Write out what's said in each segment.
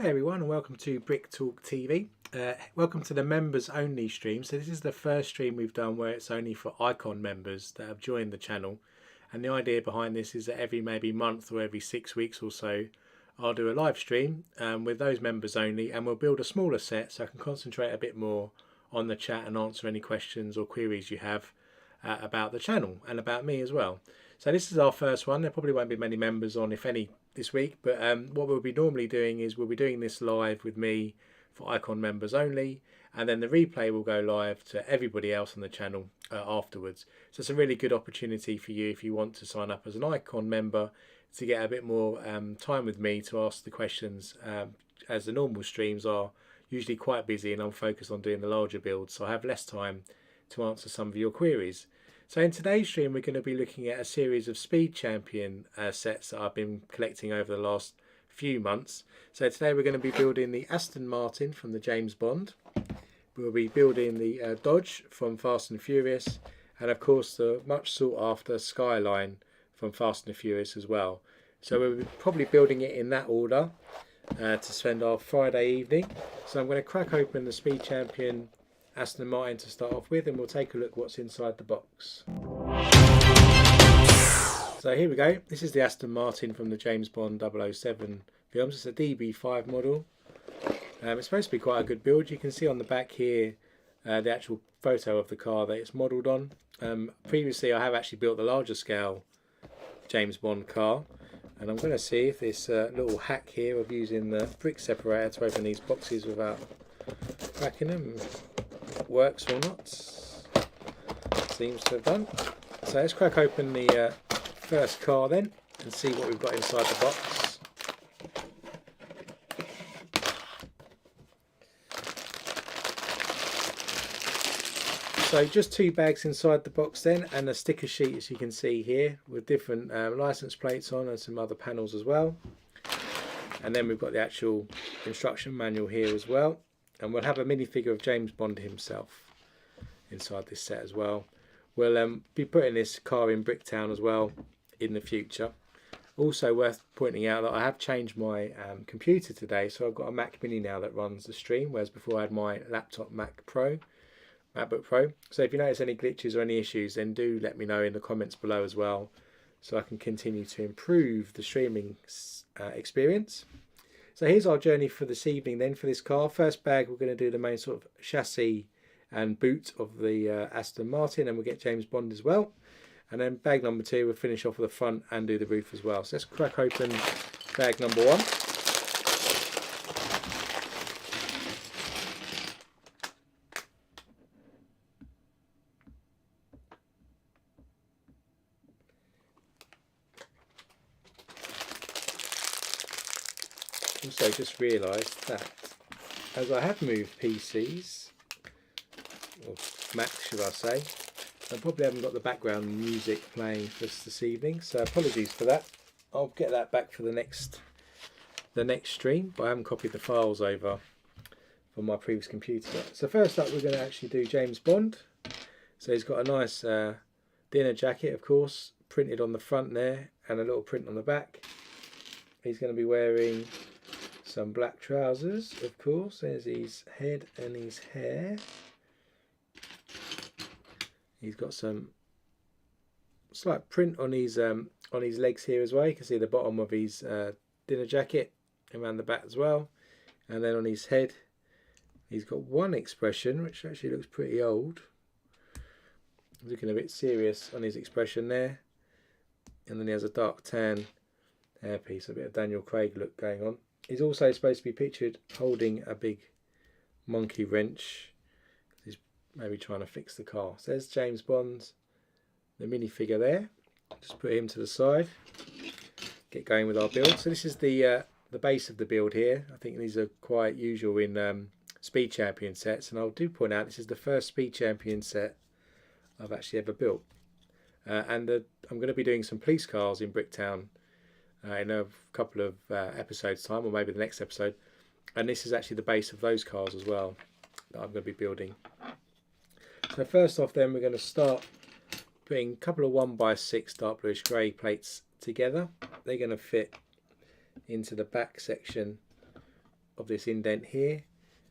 Hey everyone, and welcome to Brick Talk TV. Welcome to the members only stream. So this is the first stream we've done where it's only for Icon members that have joined the channel. And the idea behind this is that every maybe month or every 6 weeks or so, I'll do a live stream with those members only, and we'll build a smaller set so I can concentrate a bit more on the chat and answer any questions or queries you have about the channel and about me as well. So this is our first one. There probably won't be many members on, if any, this week, but what we'll be normally doing is we'll be doing this live with me for Icon members only, and then the replay will go live to everybody else on the channel afterwards. So it's a really good opportunity for you if you want to sign up as an Icon member to get a bit more time with me to ask the questions, as the normal streams are usually quite busy and I'm focused on doing the larger builds, so I have less time to answer some of your queries. So in today's stream we're going to be looking at a series of Speed Champion sets that I've been collecting over the last few months. So today we're going to be building the Aston Martin from the James Bond. We'll be building the Dodge from Fast and Furious, and of course the much sought after Skyline from Fast and Furious as well. So we'll be probably building it in that order to spend our Friday evening. So I'm going to crack open the Speed Champion Aston Martin to start off with, and we'll take a look what's inside the box. So here we go. This is the Aston Martin from the James Bond 007 films. It's a DB5 model. It's supposed to be quite a good build. You can see on the back here the actual photo of the car that it's modelled on. Previously I have actually built the larger scale James Bond car, and I'm going to see if this little hack here of using the brick separator to open these boxes without cracking them works or not. Seems to have done. So let's crack open the first car then and see what we've got inside the box. So just 2 bags inside the box then, and a sticker sheet as you can see here with different license plates on and some other panels as well. And then we've got the actual instruction manual here as well. And we'll have a minifigure of James Bond himself inside this set as well. We'll be putting this car in Bricktown as well in the future. Also worth pointing out that I have changed my computer today, so I've got a Mac Mini now that runs the stream, whereas before I had my laptop MacBook Pro. So if you notice any glitches or any issues, then do let me know in the comments below as well, so I can continue to improve the streaming experience. So here's our journey for this evening then for this car. First bag we're going to do the main sort of chassis and boot of the Aston Martin, and we'll get James Bond as well. And then bag number 2 we'll finish off with the front and do the roof as well. So let's crack open bag number 1. Also just realised that as I have moved PCs, or Macs should I say, I probably haven't got the background music playing for us this evening, so apologies for that. I'll get that back for the next stream, but I haven't copied the files over from my previous computer. So first up we're going to actually do James Bond. So he's got a nice dinner jacket, of course, printed on the front there, and a little print on the back. He's going to be wearing some black trousers, of course. There's his head and his hair. He's got some slight print on his legs here as well. You can see the bottom of his dinner jacket around the back as well. And then on his head, he's got one expression which actually looks pretty old. Looking a bit serious on his expression there. And then he has a dark tan hairpiece, a bit of Daniel Craig look going on. He's also supposed to be pictured holding a big monkey wrench. He's maybe trying to fix the car. So there's James Bond, the minifigure there. Just put him to the side. Get going with our build. So this is the base of the build here. I think these are quite usual in Speed Champion sets, and I do point out this is the first Speed Champion set I've actually ever built. I'm going to be doing some police cars in Bricktown in a couple of episodes time, or maybe the next episode, and this is actually the base of those cars as well that I'm going to be building. So first off then we're going to start putting a couple of 1x6 dark bluish grey plates together. They're going to fit into the back section of this indent here.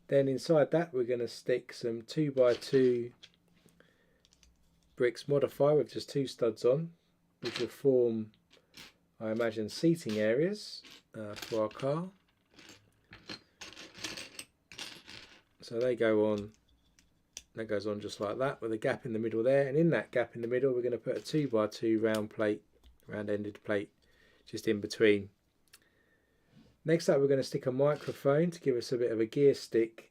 Then inside that we're going to stick some 2x2 bricks modifier with just 2 studs on, which will form, I imagine, seating areas for our car. So they go on, that goes on just like that, with a gap in the middle there, and in that gap in the middle we're going to put a 2x2 round ended plate just in between. Next up we're going to stick a microphone to give us a bit of a gear stick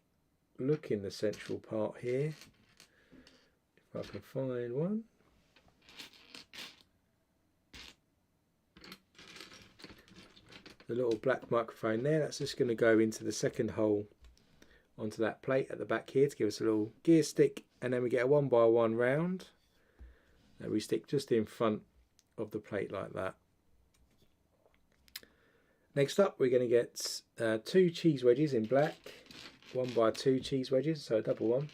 look in the central part here, if I can find one. The little black microphone there, that's just going to go into the second hole onto that plate at the back here to give us a little gear stick, and then we get a 1x1 round that we stick just in front of the plate like that. Next up we're going to get 2 cheese wedges in black, 1x2 cheese wedges, so a double one.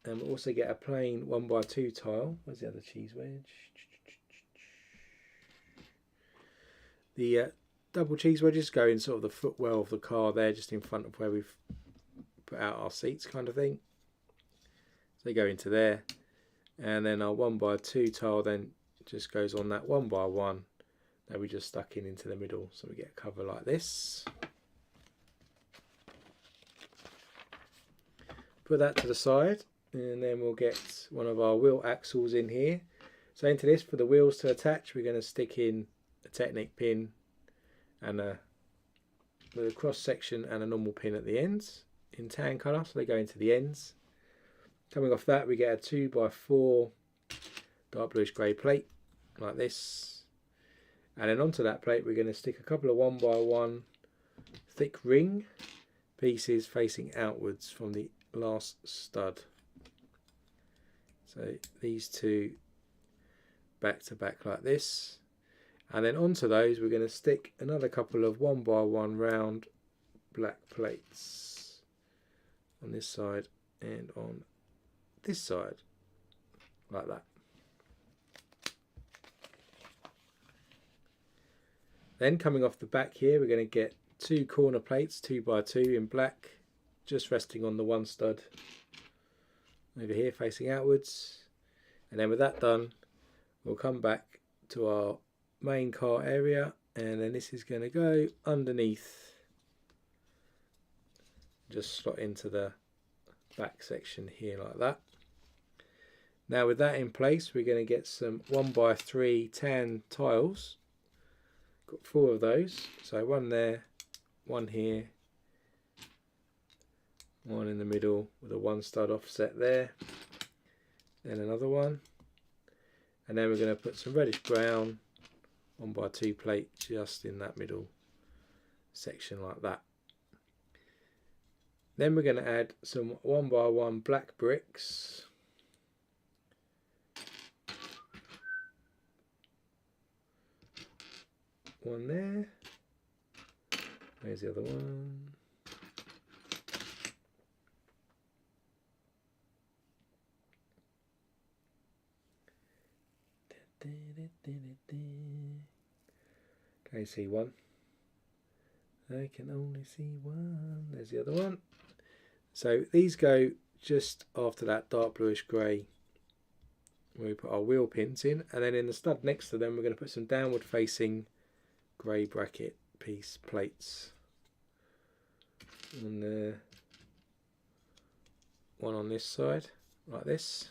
And we'll also get a plain 1x2 tile. Where's the other cheese wedge? The double cheese wedges go in sort of the footwell of the car there, just in front of where we've put out our seats kind of thing. So they go into there, and then our 1x2 tile then just goes on that 1x1 that we just stuck into the middle, so we get a cover like this. Put that to the side, and then we'll get one of our wheel axles in here. So into this, for the wheels to attach, we're going to stick in a Technic pin and with a cross section and a normal pin at the ends in tan colour, so they go into the ends. Coming off that we get a 2x4 dark bluish grey plate like this, and then onto that plate we're going to stick a couple of 1x1 thick ring pieces facing outwards from the last stud. So these two back to back like this, and then onto those we're going to stick another couple of 1x1 round black plates on this side and on this side like that. Then coming off the back here we're going to get 2 corner plates 2x2 in black, just resting on the one stud over here facing outwards. And then with that done we'll come back to our main car area, and then this is going to go underneath, just slot into the back section here like that. Now with that in place we're going to get some 1x3 tan tiles. Got 4 of those, so one there, one here, one in the middle with a 1 stud offset there, then another one, and then we're going to put some reddish brown 1x2 plate just in that middle section like that. Then we're going to add some 1x1 black bricks, one there, where's the other one, can you see one? I can only see one. There's the other one. So these go just after that dark bluish grey where we put our wheel pins in, and then in the stud next to them we're going to put some downward facing grey bracket piece plates, and one on this side like this.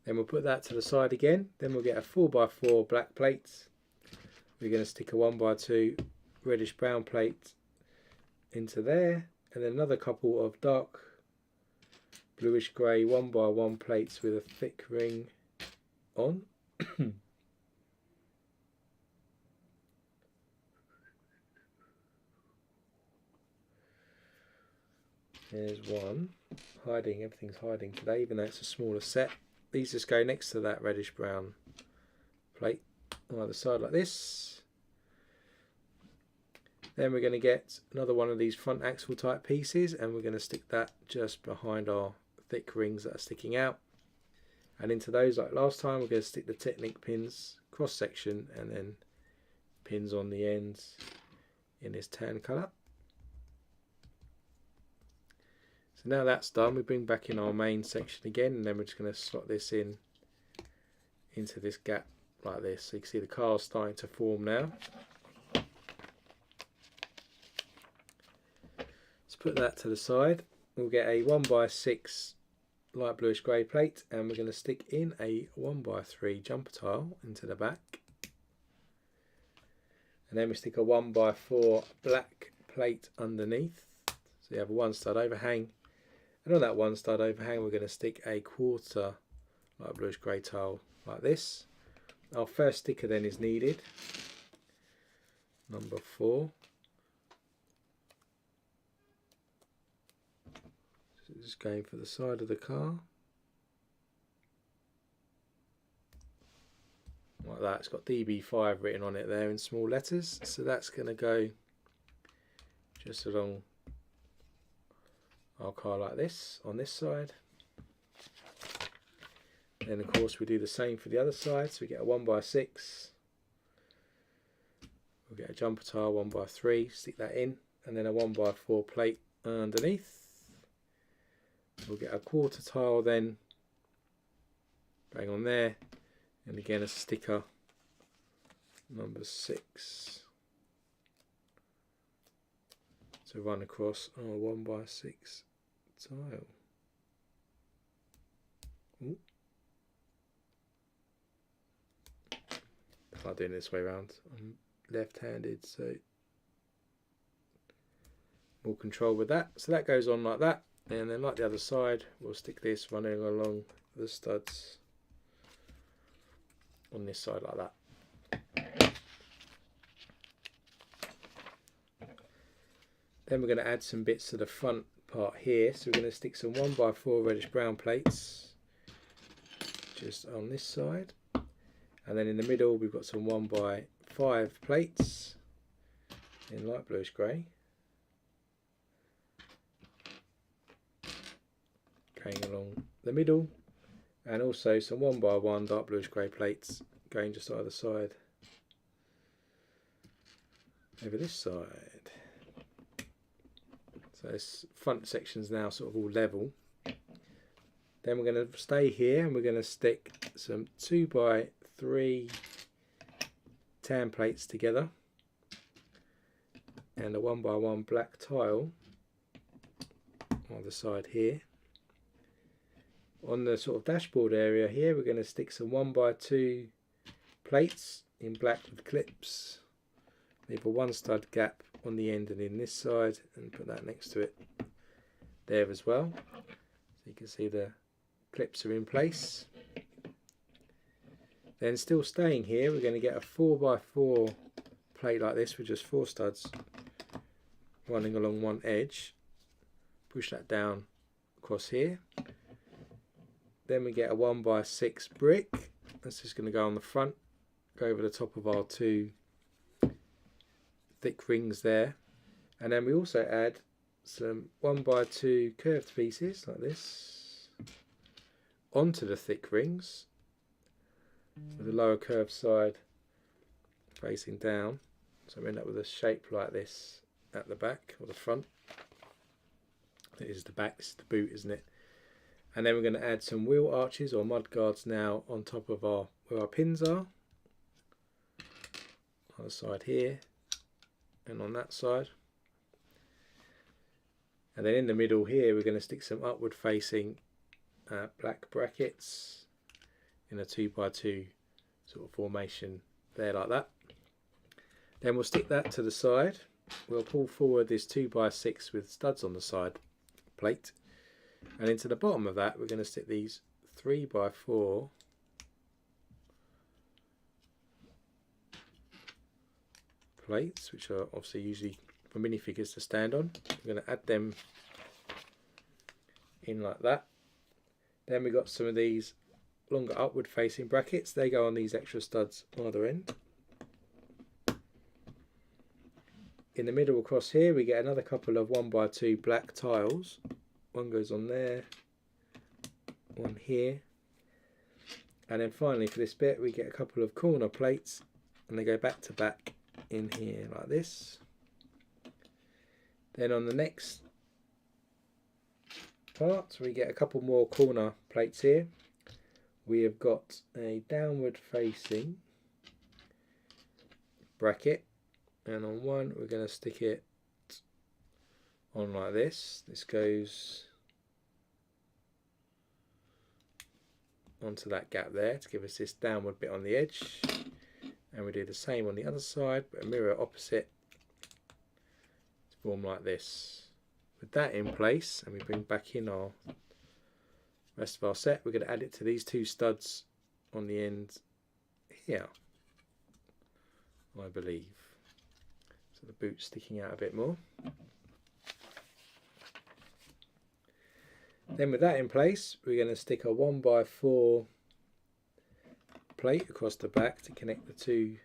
Then we'll put that to the side again. Then we'll get a 4x4 black plate. We're going to stick a 1x2 reddish brown plate into there, and then another couple of dark bluish grey 1x1 plates with a thick ring on. There's one hiding, everything's hiding today even though it's a smaller set. These just go next to that reddish brown plate on either side like this. Then we're going to get another one of these front axle type pieces, and we're going to stick that just behind our thick rings that are sticking out. And into those, like last time, we're going to stick the Technic pins cross section and then pins on the ends in this tan colour. So now that's done, we bring back in our main section again, and then we're just going to slot this in into this gap like this. So you can see the car's starting to form now. Let's put that to the side. We'll get a 1x6 light bluish grey plate, and we're going to stick in a 1x3 jumper tile into the back. And then we stick a 1x4 black plate underneath. So you have a 1 stud overhang. And on that 1 stud overhang, we're going to stick a 1/4 light bluish grey tile like this. Our first sticker then is needed, number 4. So just going for the side of the car. Like that, it's got DB5 written on it there in small letters. So that's going to go just along our car like this on this side. Then of course we do the same for the other side, so we get a 1x6, we'll get a jumper tile 1x3, stick that in, and then a 1x4 plate underneath. We'll get a 1/4 tile then going on there, and again a sticker number 6 to run across our 1x6 tile. Ooh. I'm doing it this way around. I'm left-handed, so more control with that. So that goes on like that, and then like the other side, we'll stick this running along the studs on this side like that. Then we're going to add some bits to the front part here. So we're going to stick some 1x4 reddish brown plates just on this side. And then in the middle we've got some 1x5 plates in light bluish grey going along the middle, and also some 1x1 dark bluish grey plates going just either side over this side. So this front section's now sort of all level. Then we're going to stay here and we're going to stick some 2x3 tan plates together and a 1x1 black tile on the side here. On the sort of dashboard area here, we're going to stick some 1x2 plates in black with clips. Leave a 1 stud gap on the end and in this side, and put that next to it there as well. So you can see the clips are in place. Then still staying here, we're going to get a 4x4 plate like this with just 4 studs running along one edge. Push that down across here. Then we get a 1x6 brick. That's just going to go on the front, go over the top of our 2 thick rings there. And then we also add some 1x2 curved pieces like this onto the thick rings, with the lower curved side facing down, so we end up with a shape like this at the back or the front. This is the back, this is the boot, isn't it? And then we're going to add some wheel arches or mud guards now on top of our where our pins are, on the side here and on that side. And then in the middle here we're going to stick some upward facing black brackets in a 2x2 sort of formation there like that. Then we'll stick that to the side. We'll pull forward this 2x6 with studs on the side plate, and into the bottom of that we're going to stick these 3x4 plates, which are obviously usually for minifigures to stand on. We're going to add them in like that. Then we've got some of these longer upward facing brackets, they go on these extra studs on either end. In the middle across here we get another couple of 1x2 black tiles. One goes on there, one here, and then finally for this bit we get a couple of corner plates, and they go back to back in here like this. Then on the next part we get a couple more corner plates here. We have got a downward facing bracket, and on one we're going to stick it on like this. This goes onto that gap there to give us this downward bit on the edge, and we do the same on the other side but a mirror opposite to form like this. With that in place, and we bring back in our rest of our set, we're going to add it to these two studs on the end here, I believe, so the boot's sticking out a bit more. Then with that in place, we're going to stick a 1x4 plate across the back to connect the two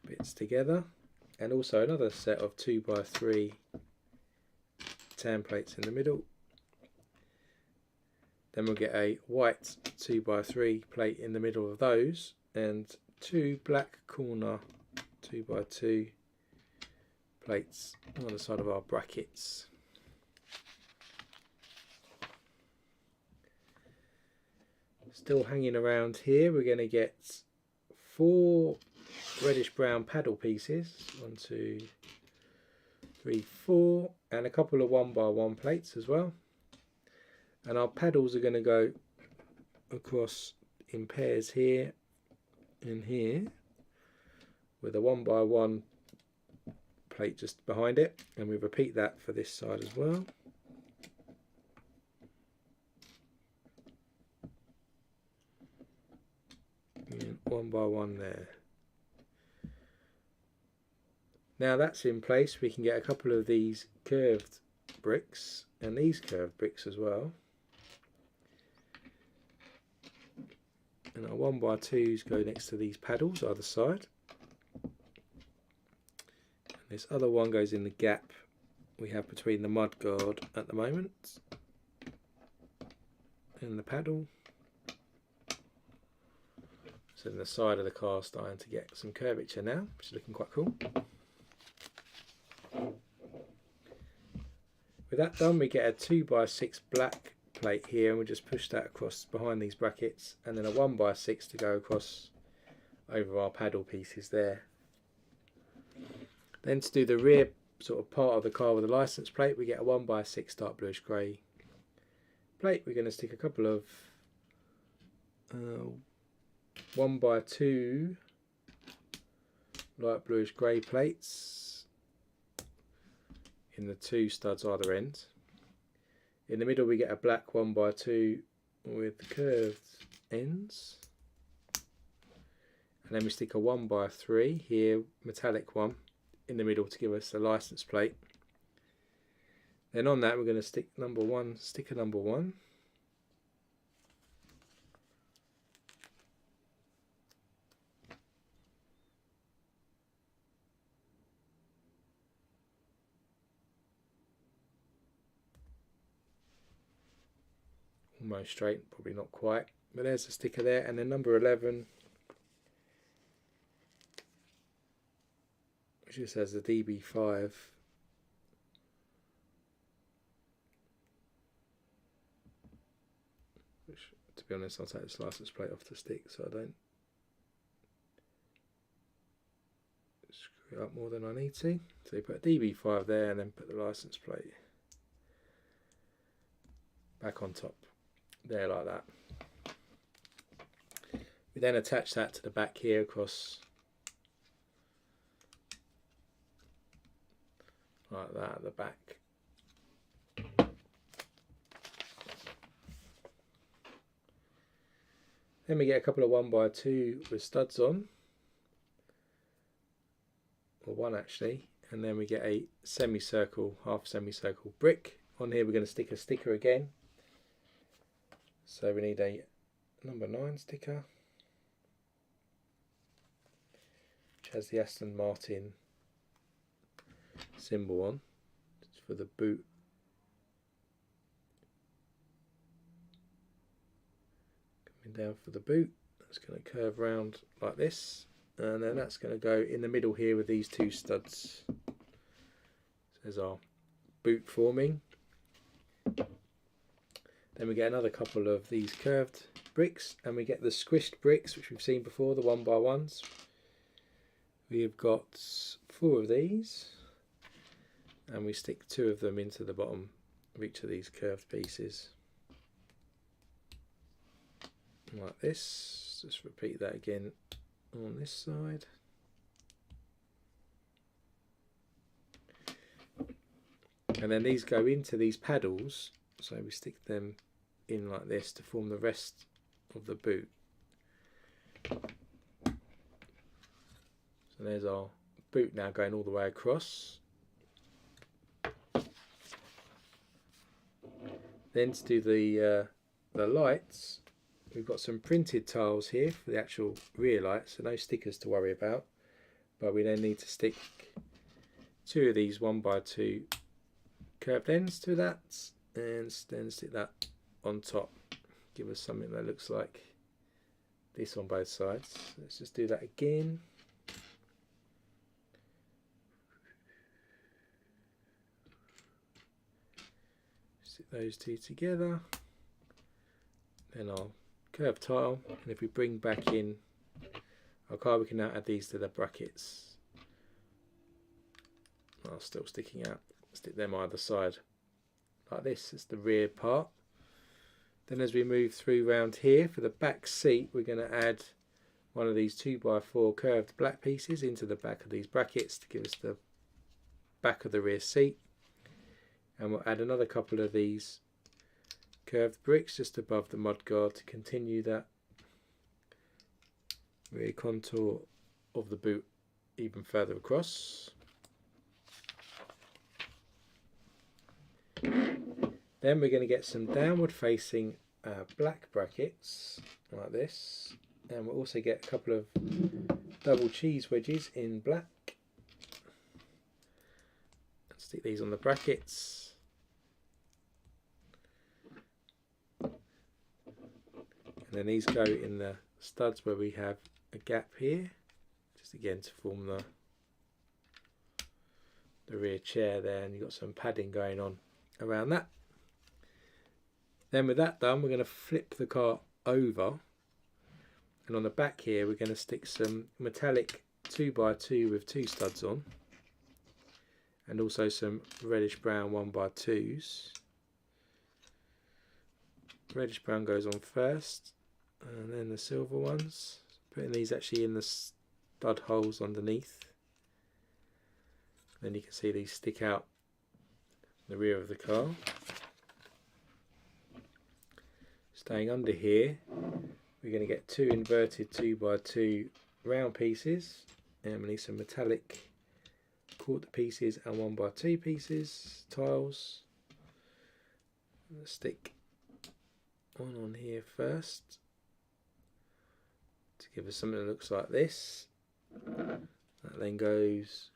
bits together, and also another set of 2x3 tan plates in the middle. Then we'll get a white 2x3 plate in the middle of those, and two black corner 2x2 plates on the side of our brackets. Still hanging around here, we're going to get 4 reddish brown paddle pieces, 1, 2, 3, 4, and a couple of 1x1 plates as well. And our paddles are going to go across in pairs here and here, with a 1x1 plate just behind it, and we repeat that for this side as well. And 1x1 there. Now that's in place, we can get a couple of these curved bricks and these curved bricks as well. And our 1x2s go next to these paddles either side. And this other one goes in the gap we have between the mud guard at the moment and the paddle. So in the side of the cast iron to get some curvature now, which is looking quite cool. With that done, we get a 2x6 black plate here, and we just push that across behind these brackets, and then a 1x6 to go across over our paddle pieces there. Then to do the rear sort of part of the car with the license plate, we get a 1x6 dark bluish grey plate. We're going to stick a couple of 1x2 light bluish grey plates in the two studs either end. In the middle we get a black 1x2 with curved ends, and then we stick a 1x3 here, metallic one, in the middle to give us a license plate. Then on that we're going to stick sticker number 1. Almost straight, probably not quite, but there's a sticker there. And then number 11, which just has the DB5, which, to be honest, I'll take this license plate off the stick so I don't screw it up more than I need to. So you put a DB5 there and then put the license plate back on top there like that. We then attach that to the back here across like that at the back. Then we get a couple of 1x2 with studs on, or one actually, and then we get a semicircle, half semicircle brick. On here we're going to stick a sticker again. So we need a number 9 sticker, which has the Aston Martin symbol on. It's for the boot. Coming down for the boot, it's going to curve round like this. and then that's going to go in the middle here with these two studs. So there's our boot forming. Then we get another couple of these curved bricks, and we get the squished bricks, which we've seen before, the 1x1s. We've got 4 of these, and we stick 2 of them into the bottom of each of these curved pieces, like this. Just repeat that again on this side. And then these go into these paddles, so we stick them in like this to form the rest of the boot. So there's our boot now going all the way across. Then to do the lights, we've got some printed tiles here for the actual rear lights, so no stickers to worry about. But we then need to stick 2 of these 1x2 curved ends to that, and then stick that on top. Give us something that looks like this on both sides. Let's just do that again. Stick those 2 together. Then our curved tile, and if we bring back in our card, we can now add these to the brackets. Are still sticking out. Stick them either side like this. It's the rear part. Then as we move through round here for the back seat, we're going to add one of these 2x4 curved black pieces into the back of these brackets to give us the back of the rear seat. And we'll add another couple of these curved bricks just above the mudguard to continue that rear contour of the boot even further across. Then we're going to get some downward facing black brackets like this, and we'll also get a couple of double cheese wedges in black. And stick these on the brackets. And then these go in the studs where we have a gap here, just again to form the rear chair there, and you've got some padding going on around that. Then with that done, we're going to flip the car over, and on the back here we're going to stick some metallic 2x2 with 2 studs on, and also some reddish brown 1x2s. Reddish brown goes on first, and then the silver ones. Putting these actually in the stud holes underneath. Then you can see these stick out the rear of the car. Staying under here, we're going to get 2 inverted 2x2 round pieces, and we need some metallic quarter pieces and 1x2 pieces, tiles. Let's stick one on here first to give us something that looks like this. That then goes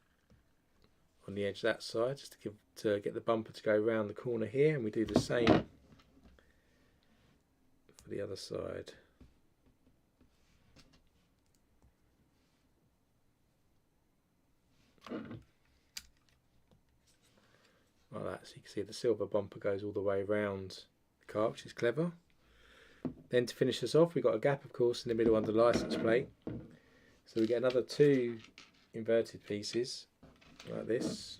on the edge of that side, just to get the bumper to go around the corner here, and we do the same for the other side. Like that, so you can see the silver bumper goes all the way around the car, which is clever. Then to finish us off, we've got a gap, of course, in the middle under the license plate. So we get another 2 inverted pieces like this,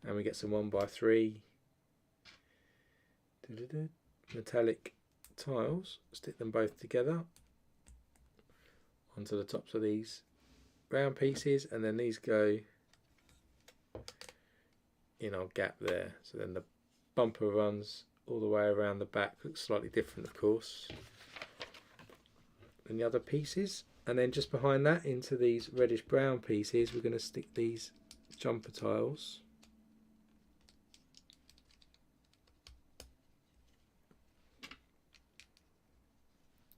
and we get some 1x3 metallic tiles. Stick them both together onto the tops of these round pieces, and then these go in our gap there. So then the bumper runs all the way around the back. Looks slightly different, of course, than the other pieces. And then just behind that, into these reddish brown pieces, we're going to stick these jumper tiles.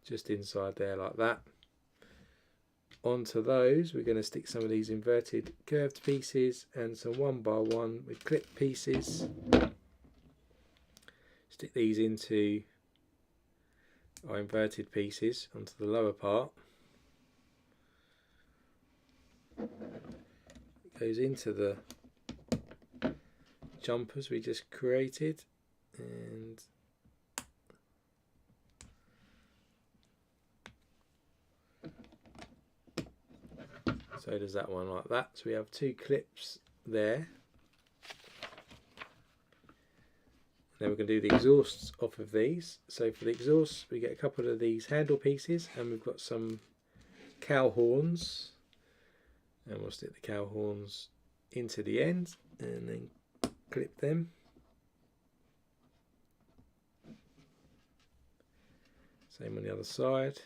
Just inside there like that. Onto those, we're going to stick some of these inverted curved pieces and some 1x1 with clip pieces. Stick these into our inverted pieces onto the lower part. goes into the jumpers we just created, and so does that one, like that. So we have two clips there. Then we're going to do the exhausts off of these. So for the exhausts we get a couple of these handle pieces, and we've got some cow horns, and we'll stick the cow horns into the end and then clip them. Same on the other side.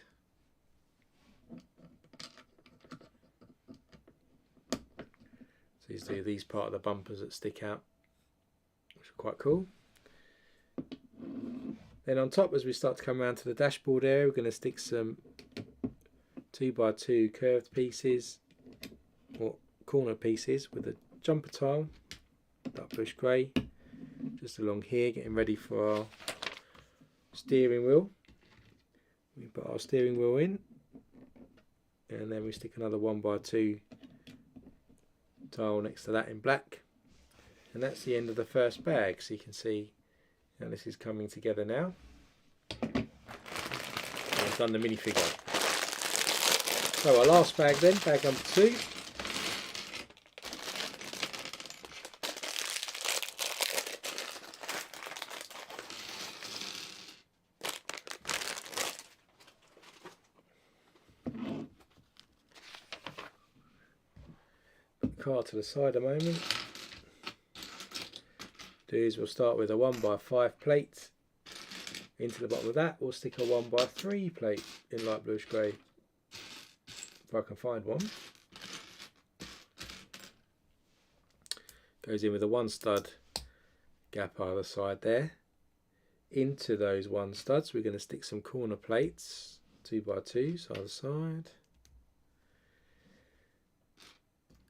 So these part of the bumpers that stick out, which are quite cool. Then on top, as we start to come around to the dashboard area, we're going to stick some 2x2 curved pieces or corner pieces with a jumper tile, dark bluish grey, just along here, getting ready for our steering wheel. We put our steering wheel in, and then we stick another 1x2 tile next to that in black, and that's the end of the first bag. So you can see, and this is coming together now. I've done the minifigure. So our last bag then, bag number 2. Put the car to the side a moment. We'll start with a 1x5 plate. Into the bottom of that we'll stick a 1x3 plate in light bluish grey, if I can find one. Goes in with a 1 stud gap either side there. Into those 1 studs we're going to stick some corner plates, 2x2 either side.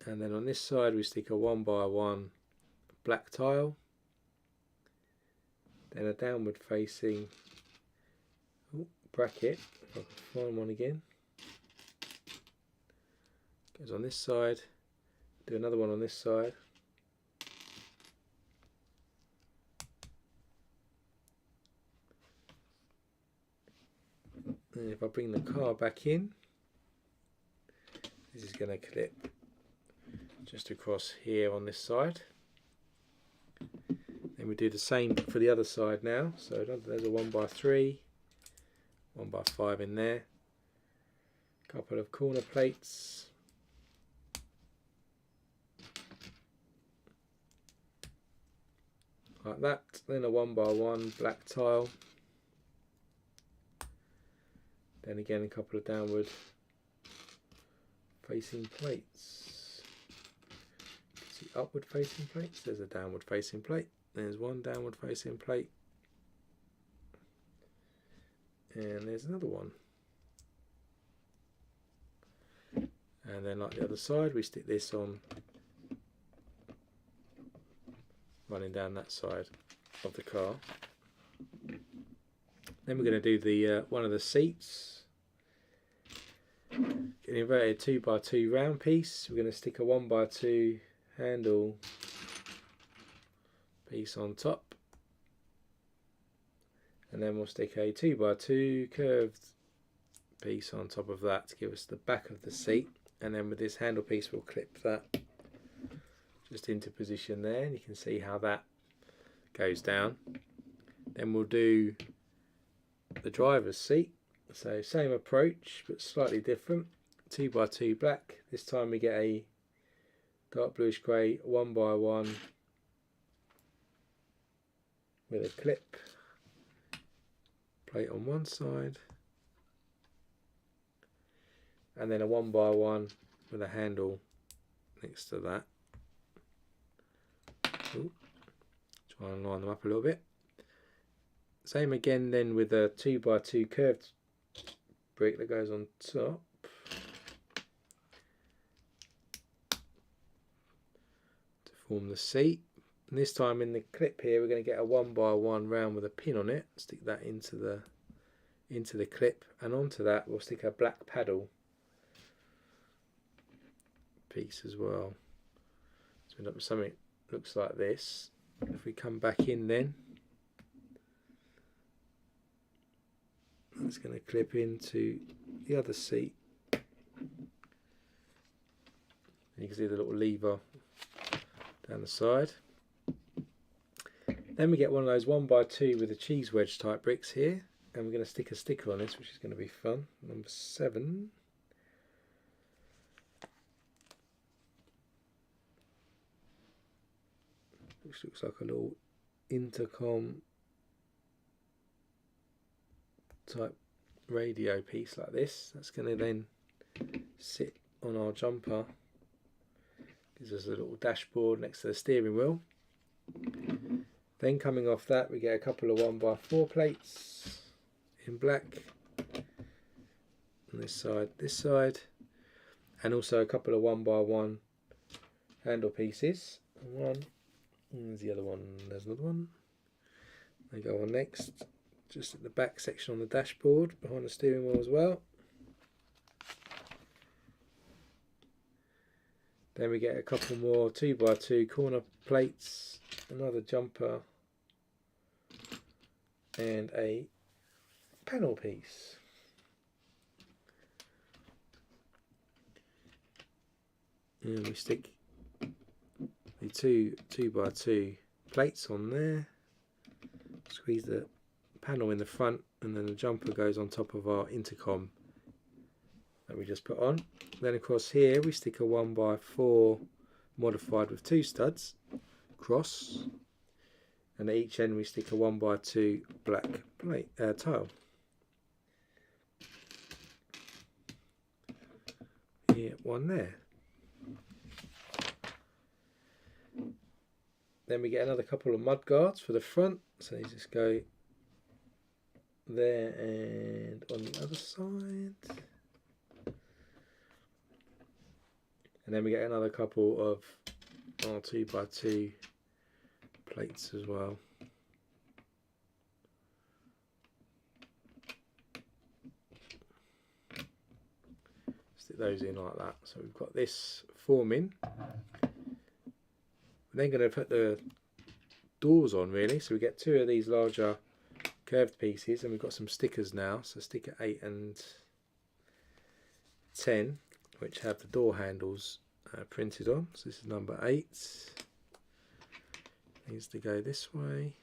And then on this side we stick a 1x1 black tile. Then a downward facing bracket, if I can find one again. Goes on this side, do another one on this side. And if I bring the car back in, this is going to clip just across here on this side. Then we do the same for the other side now. So there's a 1x3, 1x5 in there, a couple of corner plates, like that, then a 1x1 black tile, then again a couple of downward facing plates. See upward facing plates, there's a downward facing plate. There's one downward facing plate, and there's another one. And then like the other side we stick this on, running down that side of the car. Then we're going to do the one of the seats. An inverted 2x2 round piece. We're going to stick a 1x2 handle piece on top, and then we'll stick a 2x2 curved piece on top of that to give us the back of the seat, and then with this handle piece we'll clip that just into position there, and you can see how that goes down. Then we'll do the driver's seat, so same approach but slightly different. 2x2 black, this time we get a dark bluish grey 1x1 with a clip plate on one side, and then a 1x1 with a handle next to that. Ooh, try and line them up a little bit. Same again then with a 2x2 curved brick that goes on top. To form the seat. And this time in the clip here we're going to get a 1x1 round with a pin on it, stick that into the clip, and onto that we'll stick a black paddle piece as well. So end up with something that looks like this. If we come back in then, it's going to clip into the other seat. And you can see the little lever down the side. Then we get one of those 1x2 with the cheese wedge type bricks here, and we're going to stick a sticker on this, which is going to be fun. Number 7. Which looks like a little intercom type radio piece like this. That's going to then sit on our jumper. Gives us a little dashboard next to the steering wheel. Then coming off that, we get a couple of 1x4 plates in black on this side, and also a couple of 1x1 handle pieces. One, and there's the other one, there's another one. They go on next, just at the back section on the dashboard, behind the steering wheel as well. Then we get a couple more 2x2 corner plates, another jumper, and a panel piece. And we stick the two 2x2 plates on there, squeeze the panel in the front, and then the jumper goes on top of our intercom that we just put on. Then of course here we stick a 1x4 modified with 2 studs cross, and at each end we stick a 1x2 black plate tile. Here, one there. Then we get another couple of mud guards for the front, so these just go there and on the other side. And then we get another couple of 2x2 plates as well. Stick those in like that. So we've got this forming. We're then going to put the doors on really. So we get 2 of these larger curved pieces, and we've got some stickers now. So sticker 8 and 10. Which have the door handles printed on. So this is number 8. Needs to go this way.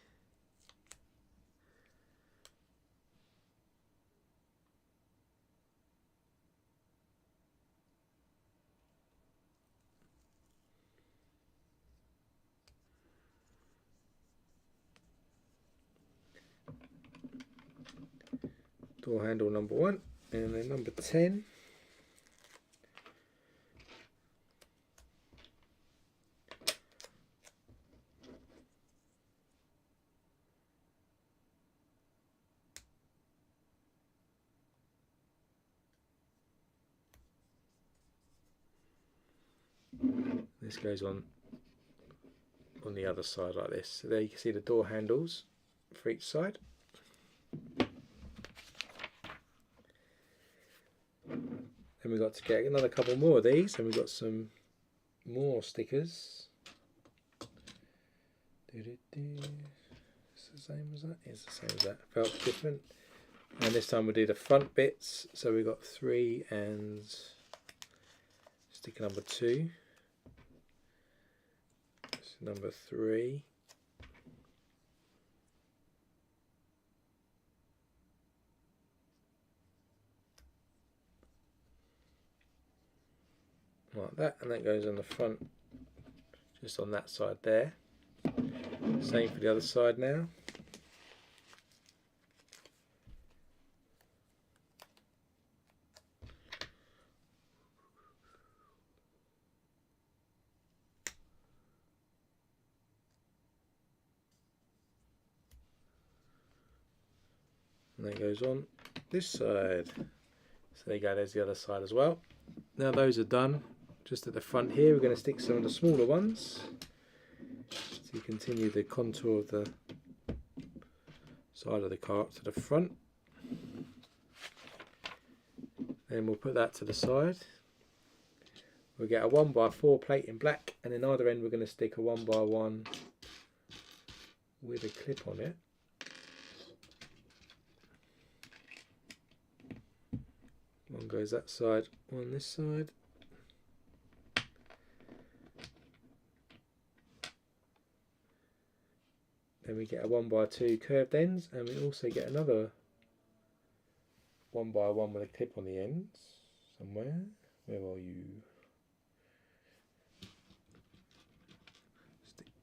Door handle number 1, and then number 10. This goes on the other side like this. So there you can see the door handles for each side. Then we've got to get another couple more of these, and we've got some more stickers. It's the same as that? It's the same as that. Felt different. And this time we'll do the front bits. So we've got 3 and sticker number 2. Number 3. Like that, and that goes on the front, just on that side there. Same for the other side now. And that goes on this side. So there you go, there's the other side as well. Now those are done. Just at the front here, we're going to stick some of the smaller ones to continue the contour of the side of the car up to the front. Then we'll put that to the side. We'll get a 1x4 plate in black, and in either end we're going to stick a 1x1 with a clip on it. One goes that side, one this side. Then we get a 1x2 curved ends, and we also get another 1x1 with a clip on the ends somewhere. Where are you?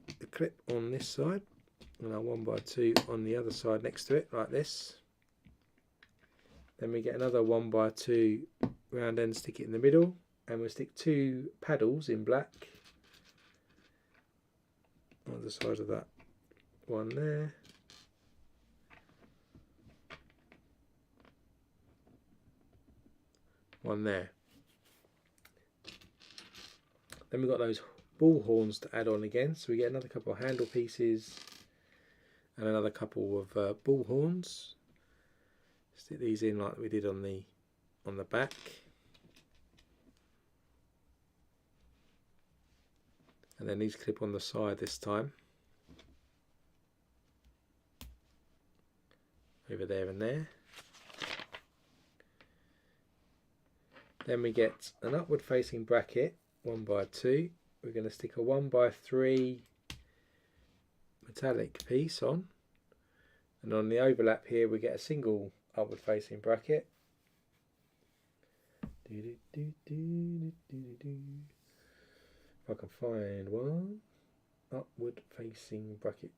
Stick the clip on this side, and our 1x2 on the other side next to it, like this. Then we get another 1x2 round end, stick it in the middle, and we'll stick 2 paddles in black on the side of that. One there, one there. Then we've got those ball horns to add on again, so we get another couple of handle pieces and another couple of ball horns. Stick these in like we did on the back. And then these clip on the side this time. Over there and there. Then we get an upward facing bracket, 1x2. We're going to stick a 1x3 metallic piece on, and on the overlap here we get a single upward facing bracket. If I can find one upward facing bracket.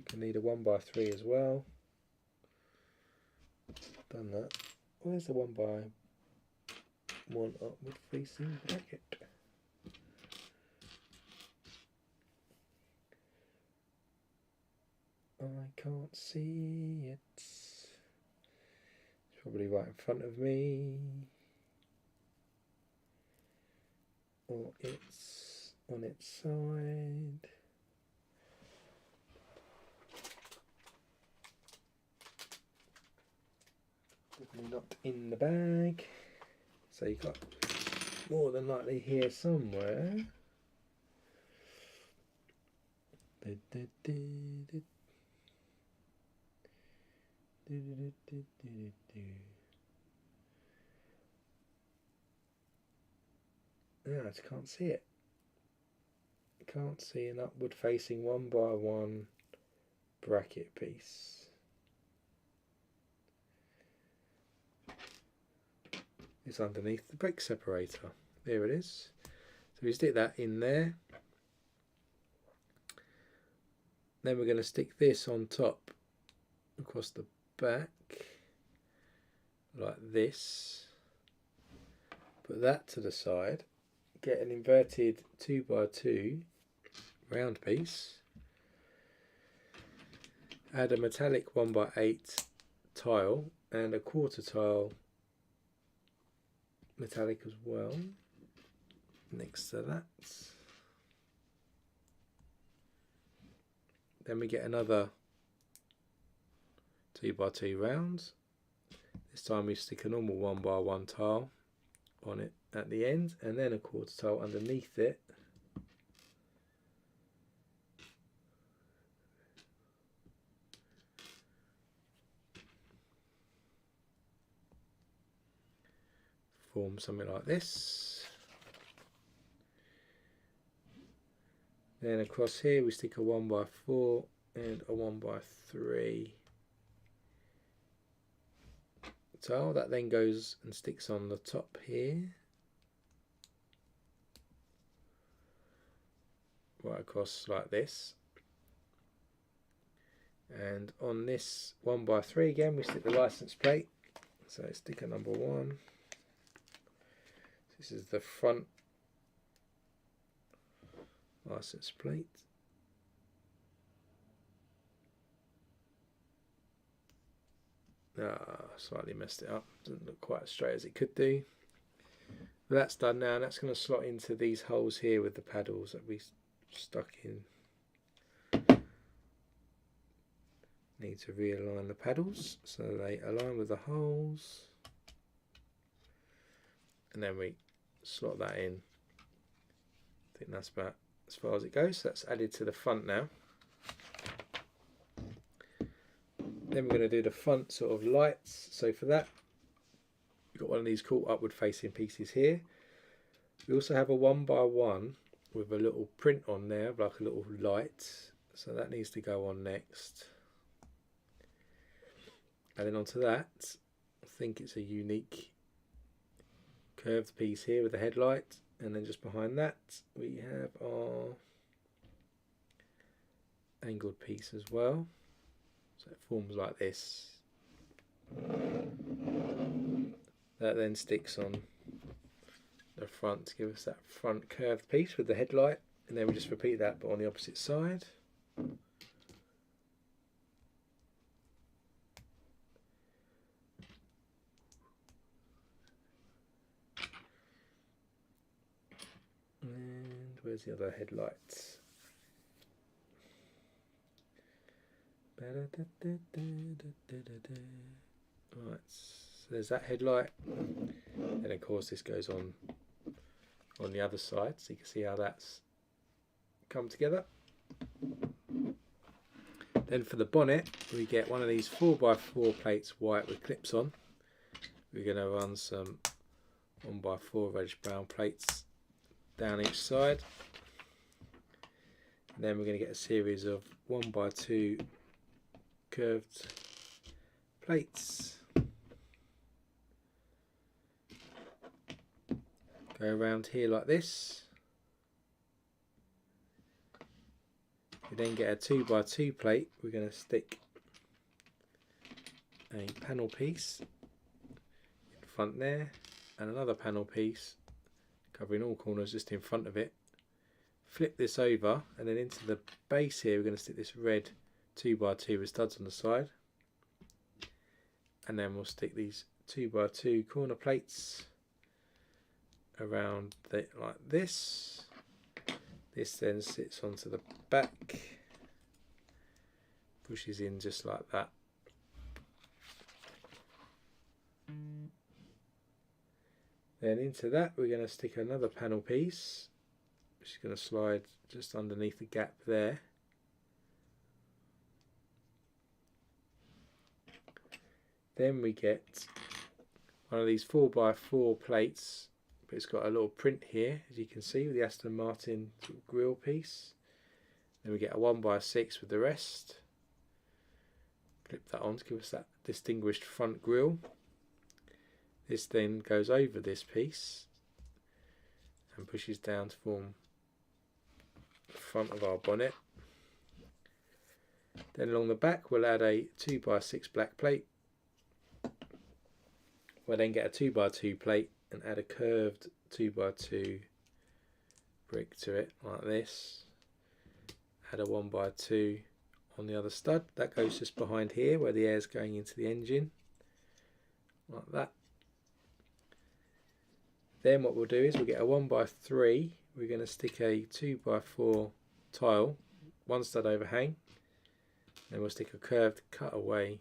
Can need a 1x3 as well. Done that. Where's the 1x1 upward facing bracket? I can't see it. It's probably right in front of me. Or it's on its side. Definitely not in the bag. So you've got more than likely here somewhere. I just can't see it. Can't see an upward facing 1x1 bracket piece. It's underneath the brake separator. There it is. So we stick that in there. Then we're going to stick this on top across the back like this. Put that to the side. Get an inverted 2x2 round piece. Add a metallic 1x8 tile and a quarter tile metallic as well next to that. Then we get another 2x2 rounds. This time we stick a normal 1x1 tile on it at the end, and then a quarter tile underneath it. Form something like this. Then across here we stick a 1x4 and a 1x3 tile. That then goes and sticks on the top here. Right across like this. And on this 1x3 again we stick the license plate. So sticker number 1. This is the front license plate. Slightly messed it up. Doesn't look quite as straight as it could do. But that's done now, and that's going to slot into these holes here with the paddles that we stuck in. Need to realign the paddles so they align with the holes, and then we slot that in. I think that's about as far as it goes. So that's added to the front now. Then we're going to do the front sort of lights. So for that, we've got one of these cool upward facing pieces here. We also have a 1x1 with a little print on there, like a little light. So that needs to go on next. And then onto that, I think it's a unique curved piece here with a headlight. And then just behind that, we have our angled piece as well. So it forms like this. That then sticks on the front to give us that front curved piece with the headlight, and then we just repeat that but on the opposite side. And where's the other headlight? Right, so there's that headlight, and of course this goes on the other side, so you can see how that's come together. Then for the bonnet, we get one of these 4x4 plates white with clips on. We're going to run some 1x4 reddish brown plates down each side, and then we're going to get a series of 1x2 curved plates. Go around here like this. We then get a 2x2 plate. We're going to stick a panel piece in front there, and another panel piece covering all corners just in front of it. Flip this over, and then into the base here we're going to stick this red 2x2 with studs on the side, and then we'll stick these 2x2 corner plates around it like this. This then sits onto the back, pushes in just like that. Then into that we're going to stick another panel piece, which is going to slide just underneath the gap there. Then we get one of these 4x4 plates, but it's got a little print here, as you can see, with the Aston Martin sort of grille piece. Then we get a 1x6 with the rest. Clip that on to give us that distinguished front grille. This then goes over this piece and pushes down to form the front of our bonnet. Then along the back we'll add a 2x6 black plate. We'll then get a 2x2 plate and add a curved 2x2 brick to it like this. Add a 1x2 on the other stud. That goes just behind here where the air is going into the engine, like that. Then what we'll do is we'll get a 1x3. We're going to stick a 2x4 tile, one stud overhang. Then we'll stick a curved cutaway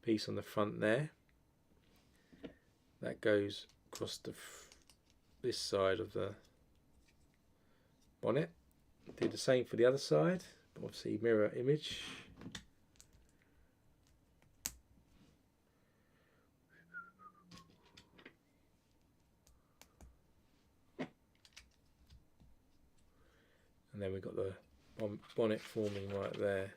piece on the front there. That goes across this side of the bonnet. Do the same for the other side, obviously mirror image. And then we've got the bonnet forming right there.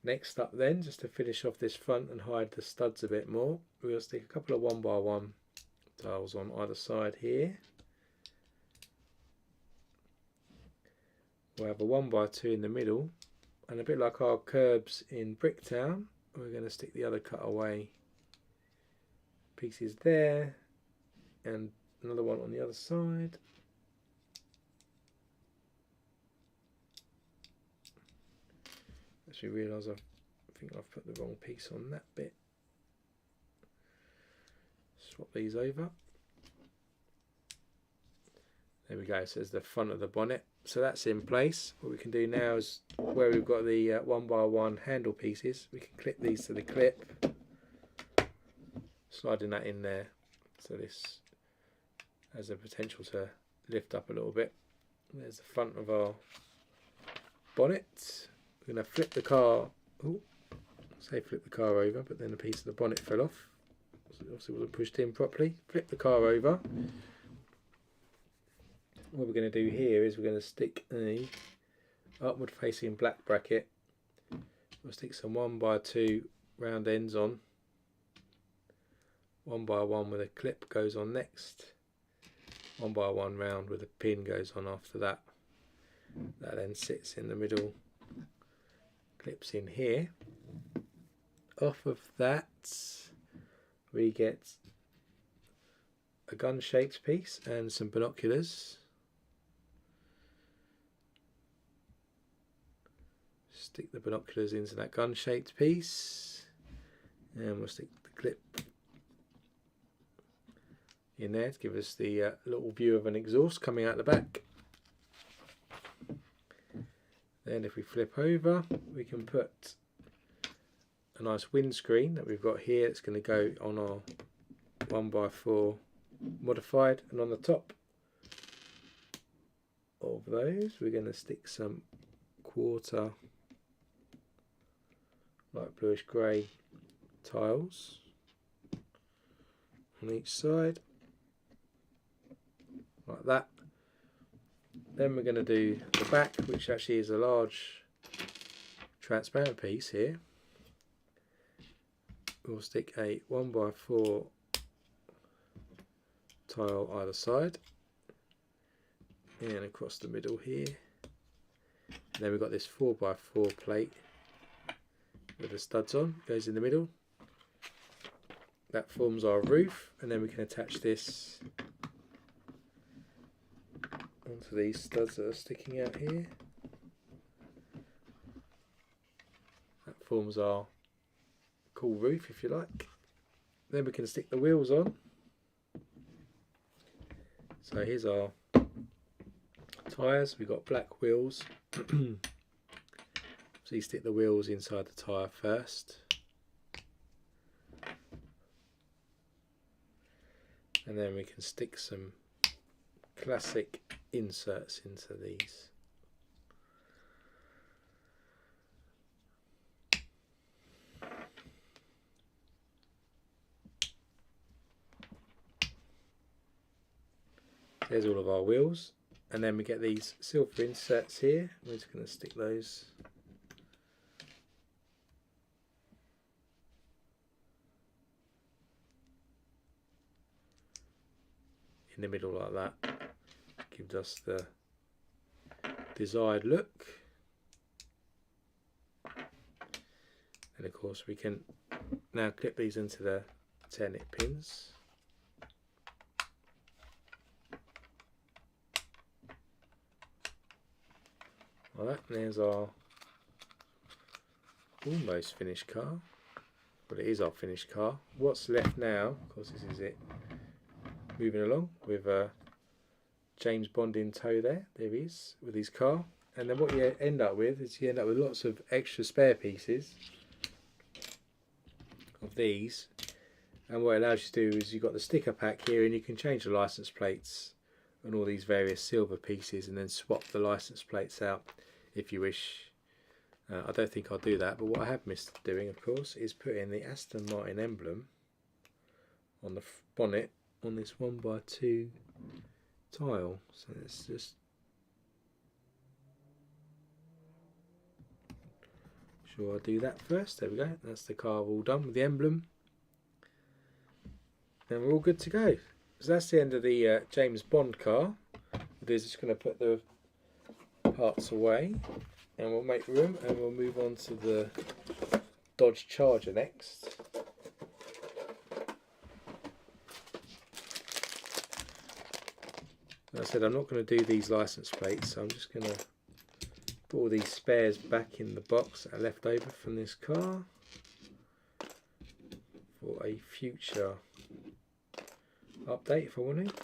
Next up then, just to finish off this front and hide the studs a bit more, we'll stick a couple of 1x1 tiles on either side here. We'll have a 1x2 in the middle, and a bit like our curbs in Bricktown, we're going to stick the other cutaway pieces there, and another one on the other side. Actually realise I think I've put the wrong piece on that bit. Swap these over. There we go, so there's the front of the bonnet. So that's in place. What we can do now is where we've got the 1x1 handle pieces, we can clip these to the clip, sliding that in there, so this has the potential to lift up a little bit. There's the front of our bonnet. We're going to flip the car, flip the car over, but then a piece of the bonnet fell off. So it obviously wasn't pushed in properly. Flip the car over. What we're going to do here is we're going to stick a upward facing black bracket. We'll stick some 1x2 round ends on. 1x1 with a clip goes on next. 1x1 round with a pin goes on after that. That then sits in the middle, clips in here. Off of that we get a gun shaped piece and some binoculars. Stick the binoculars into that gun shaped piece, and we'll stick the clip in there to give us the little view of an exhaust coming out the back. Then if we flip over, we can put a nice windscreen that we've got here. It's going to go on our 1x4 modified, and on the top of those we're going to stick some quarter light bluish grey tiles on each side, like that. Then we're going to do the back, which actually is a large transparent piece here. We'll stick a 1x4 tile either side and across the middle here. And then we've got this 4x4 plate with the studs on, goes in the middle. That forms our roof, and then we can attach this onto these studs that are sticking out here. That forms our cool roof, if you like. Then we can stick the wheels on. So here's our tyres. We've got black wheels. So you stick the wheels inside the tyre first, and then we can stick some classic inserts into these. There's all of our wheels, and then we get these silver inserts here. We're just going to stick those in the middle like that. Gives us the desired look. And of course we can now clip these into the 10 pins. Like that. And there's our almost finished car. But it is our finished car. What's left now, of course this is it, moving along with James Bond in tow there. There he is with his car. And then what you end up with is you end up with lots of extra spare pieces of these. And what it allows you to do is you've got the sticker pack here, and you can change the license plates and all these various silver pieces, and then swap the license plates out if you wish. I don't think I'll do that, but what I have missed doing, of course, is putting the Aston Martin emblem on the bonnet on this 1x2 tile. So let's just sure I'll do that first. There we go. That's the car all done with the emblem. And we're all good to go. So that's the end of the James Bond car. We're just going to put the parts away, and we'll make room, and we'll move on to the Dodge Charger next. As I said, I'm not going to do these license plates, so I'm just going to put all these spares back in the box that are left over from this car for a future update if I want to.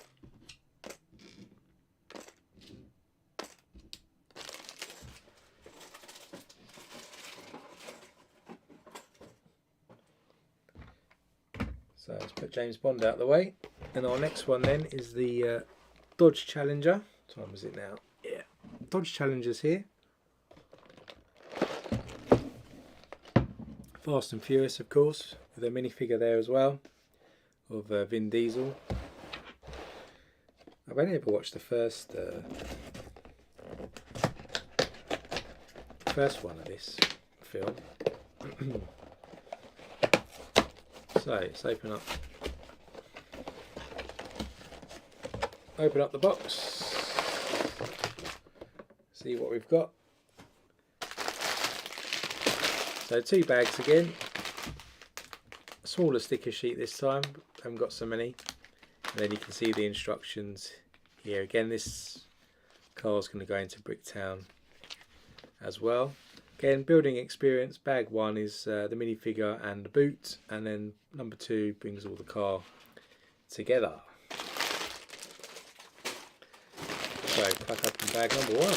James Bond out of the way. And our next one then is the Dodge Challenger. What time is it now? Yeah, Dodge Challenger's here. Fast and Furious, of course, with a minifigure there as well of Vin Diesel. I've only ever watched the first one of this film. So let's open up the box, see what we've got. So 2 bags again, a smaller sticker sheet this time, haven't got so many. And then you can see the instructions here. Again, this car is going to go into Bricktown as well. Again, building experience. Bag 1 is the minifigure and the boot, and then number 2 brings all the car together. So pack up in bag number 1.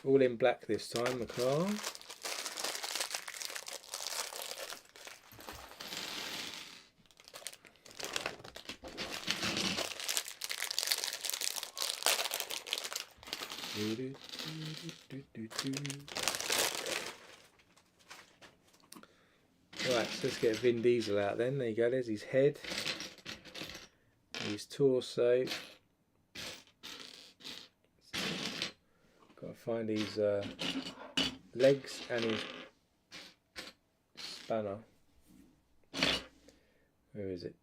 All in black this time, the car. Right, so let's get Vin Diesel out then. There you go, there's his head, his torso. Got to find his legs and his spanner. Where is it?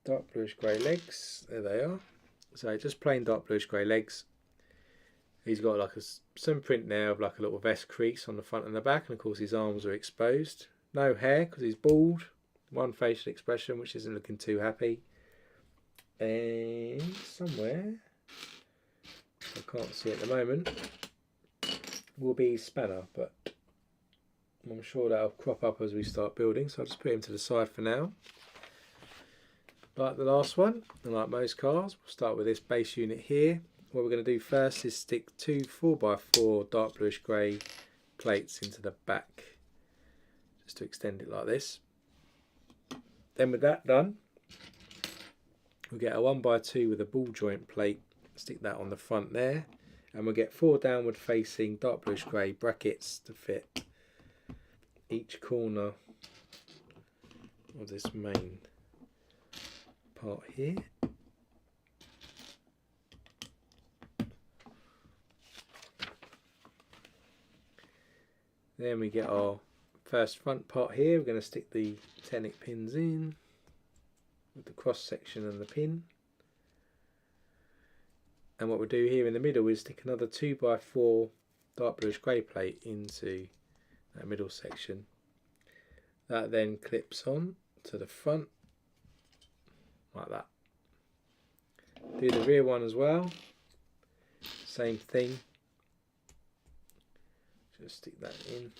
Dark bluish grey legs, there they are. So just plain dark bluish grey legs. He's got like some print now of like a little vest crease on the front and the back, and of course his arms are exposed. No hair because he's bald. One facial expression which isn't looking too happy. And somewhere, I can't see at the moment, will be his spanner, but I'm sure that'll crop up as we start building, so I'll just put him to the side for now. Like the last one, and like most cars, we'll start with this base unit here. What we're going to do first is stick 2 4x4 dark bluish grey plates into the back, just to extend it like this. Then with that done, we'll get a 1x2 with a ball joint plate, stick that on the front there, and we'll get 4 downward facing dark bluish grey brackets to fit each corner of this main part here. Then we get our first front part here. We're going to stick the Technic pins in with the cross section and the pin. And what we'll do here in the middle is stick another 2x4 dark bluish grey plate into that middle section. That then clips on to the front like that. Do the rear one as well, same thing. Just stick that in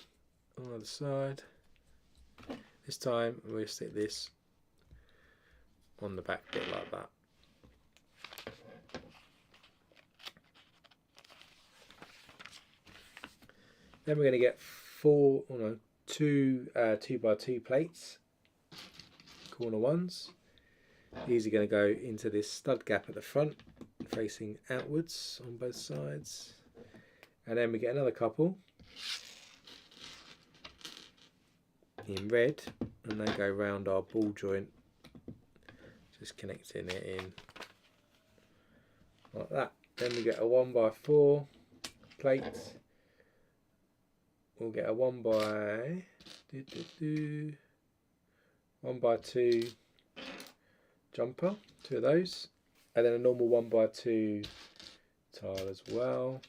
on the other side. This time we'll stick this on the back bit like that. Then we're going to get 2 2x2 plates, corner ones. These are going to go into this stud gap at the front, facing outwards on both sides. And then we get another couple in red, and they go round our ball joint, just connecting it in like that. Then we get a 1x4 plate. We'll get a 1x2 jumper, 2 of those, and then a normal 1x2 tile as well.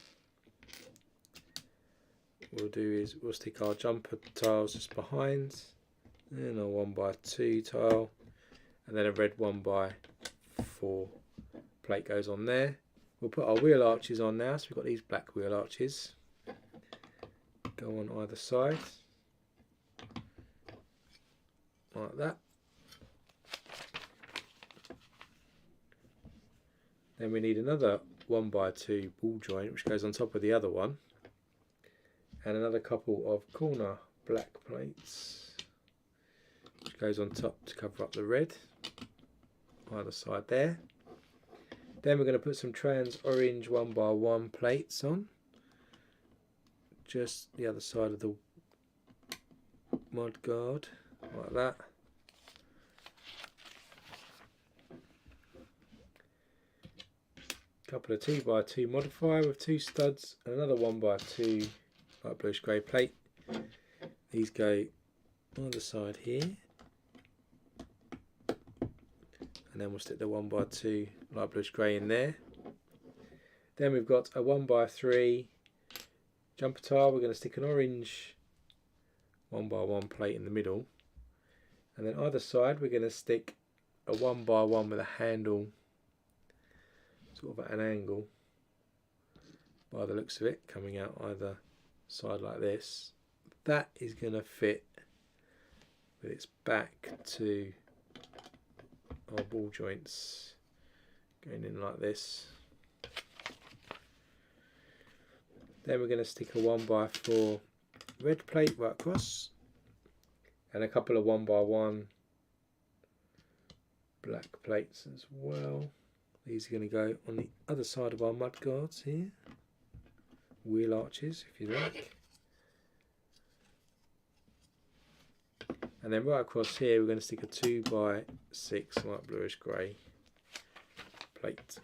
What we'll do is we'll stick our jumper tiles just behind, and a 1x2 tile, and then a red 1x4 plate goes on there. We'll put our wheel arches on now, so we've got these black wheel arches, go on either side. that. Then we need another 1x2 ball joint which goes on top of the other one, and another couple of corner black plates which goes on top to cover up the red either side there. Then we're going to put some trans orange 1x1 plates on just the other side of the mud guard like that. Couple of 2x2 modifier with 2 studs and another 1x2 light bluish grey plate. These go on the side here, and then we'll stick the 1x2 light bluish grey in there. Then we've got a 1x3 jumper tile. We're going to stick an orange 1x1 plate in the middle, and then either side we're going to stick a 1x1 with a handle sort of at an angle by the looks of it, coming out either side like this. That is going to fit with its back to our ball joints going in like this. Then we're going to stick a 1x4 red plate right across and a couple of 1x1 black plates as well. These are going to go on the other side of our mud guards here, wheel arches if you like. And then right across here we're going to stick a 2x6 light bluish grey plate.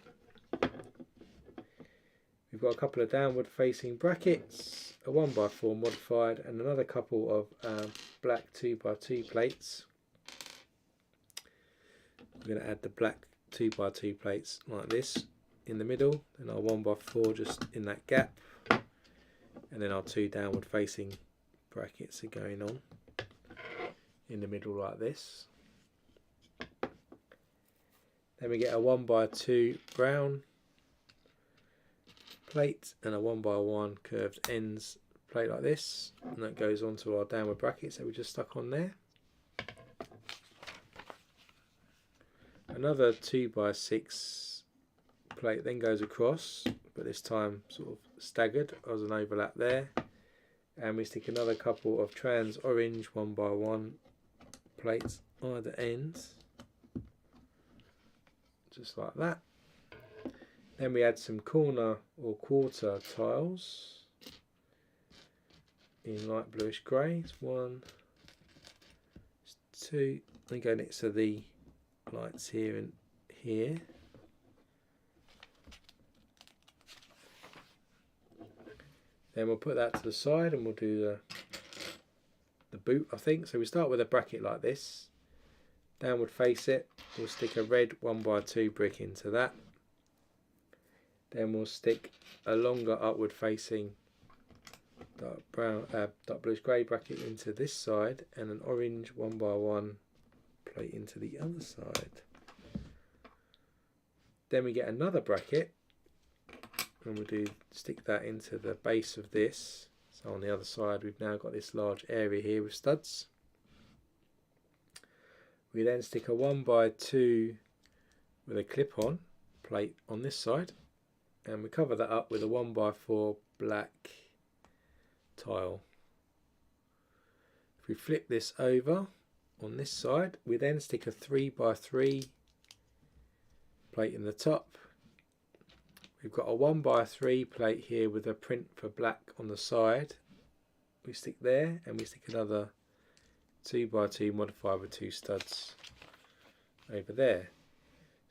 We've got a couple of downward facing brackets, a 1x4 modified and another couple of black 2x2 plates. We're going to add the black 2x2 plates like this in the middle, and our 1x4 just in that gap, and then our 2 downward facing brackets are going on in the middle like this. Then we get a 1x2 brown plate and a 1x1 curved ends plate like this, and that goes onto our downward brackets that we just stuck on there. Another 2x6 plate then goes across, but this time sort of staggered as an overlap there, and we stick another couple of trans orange 1x1 plates either ends, just like that. Then we add some corner or quarter tiles in light bluish grey. It's 1, 2, and go next to the lights here and here. Then we'll put that to the side and we'll do the boot, I think. So we start with a bracket like this, downward face it, we'll stick a red 1x2 brick into that. Then we'll stick a longer upward facing dark bluish grey bracket into this side and an orange 1x1 plate into the other side. Then we get another bracket and we'll stick that into the base of this. So on the other side we've now got this large area here with studs. We then stick a 1x2 with a clip-on plate on this side, and we cover that up with a 1x4 black tile. If we flip this over on this side, we then stick a 3x3 plate in the top. We've got a 1x3 plate here with a print for black on the side. We stick there, and we stick another 2x2 modifier with 2 studs over there.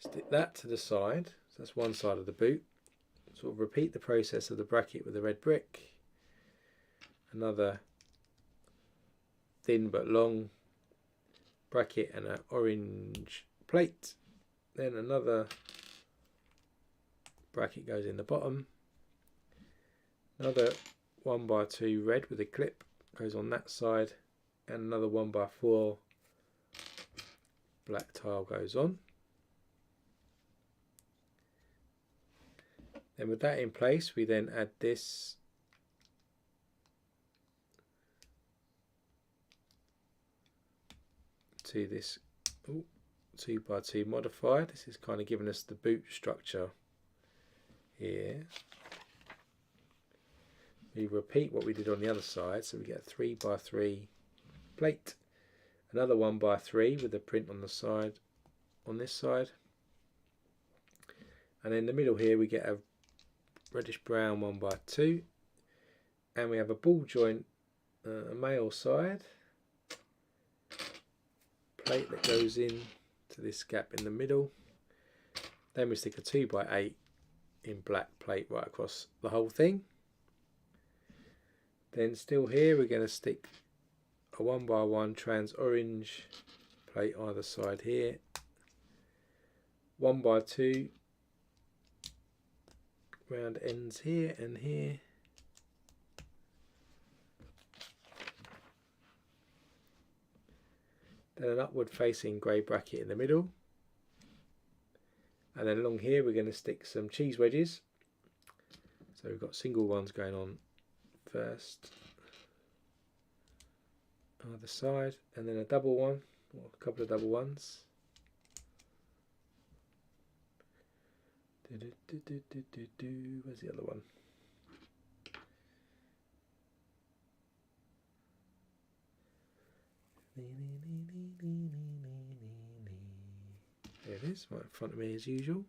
Stick that to the side, so that's one side of the boot. Sort of repeat the process of the bracket with the red brick. Another thin but long bracket and an orange plate. Then another bracket goes in the bottom. Another 1x2 red with a clip goes on that side, and another 1x4 black tile goes on. Then with that in place, we then add this to this 2x2 modified. This is kind of giving us the boot structure here. We repeat what we did on the other side, so we get a 3x3 plate, another 1x3 with a print on the side, on this side, and in the middle here we get a reddish brown 1x2, and we have a ball joint, a male side plate that goes in to this gap in the middle. Then we stick a 2x8 in black plate right across the whole thing. Then still here we're going to stick a 1x1 trans orange plate either side here, 1x2 round ends here and here, then an upward facing grey bracket in the middle, and then along here we're going to stick some cheese wedges. So we've got single ones going on first either side, and then a double one, or a couple of double ones. Where's the other one? There it is, right in front of me as usual.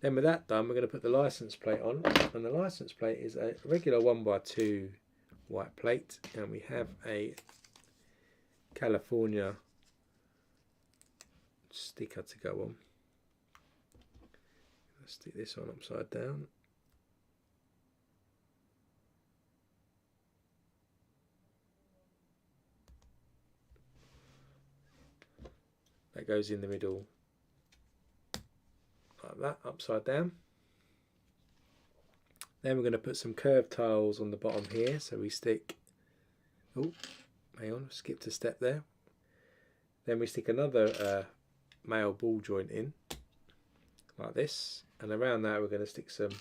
Then with that done, we're going to put the license plate on, and the license plate is a regular 1x2 white plate, and we have a California sticker to go on. Let's stick this on upside down. That goes in the middle like that, upside down. Then we're going to put some curved tiles on the bottom here, so we stick, oh hang on, skipped a step there. Then we stick another male ball joint in like this, and around that we're going to stick some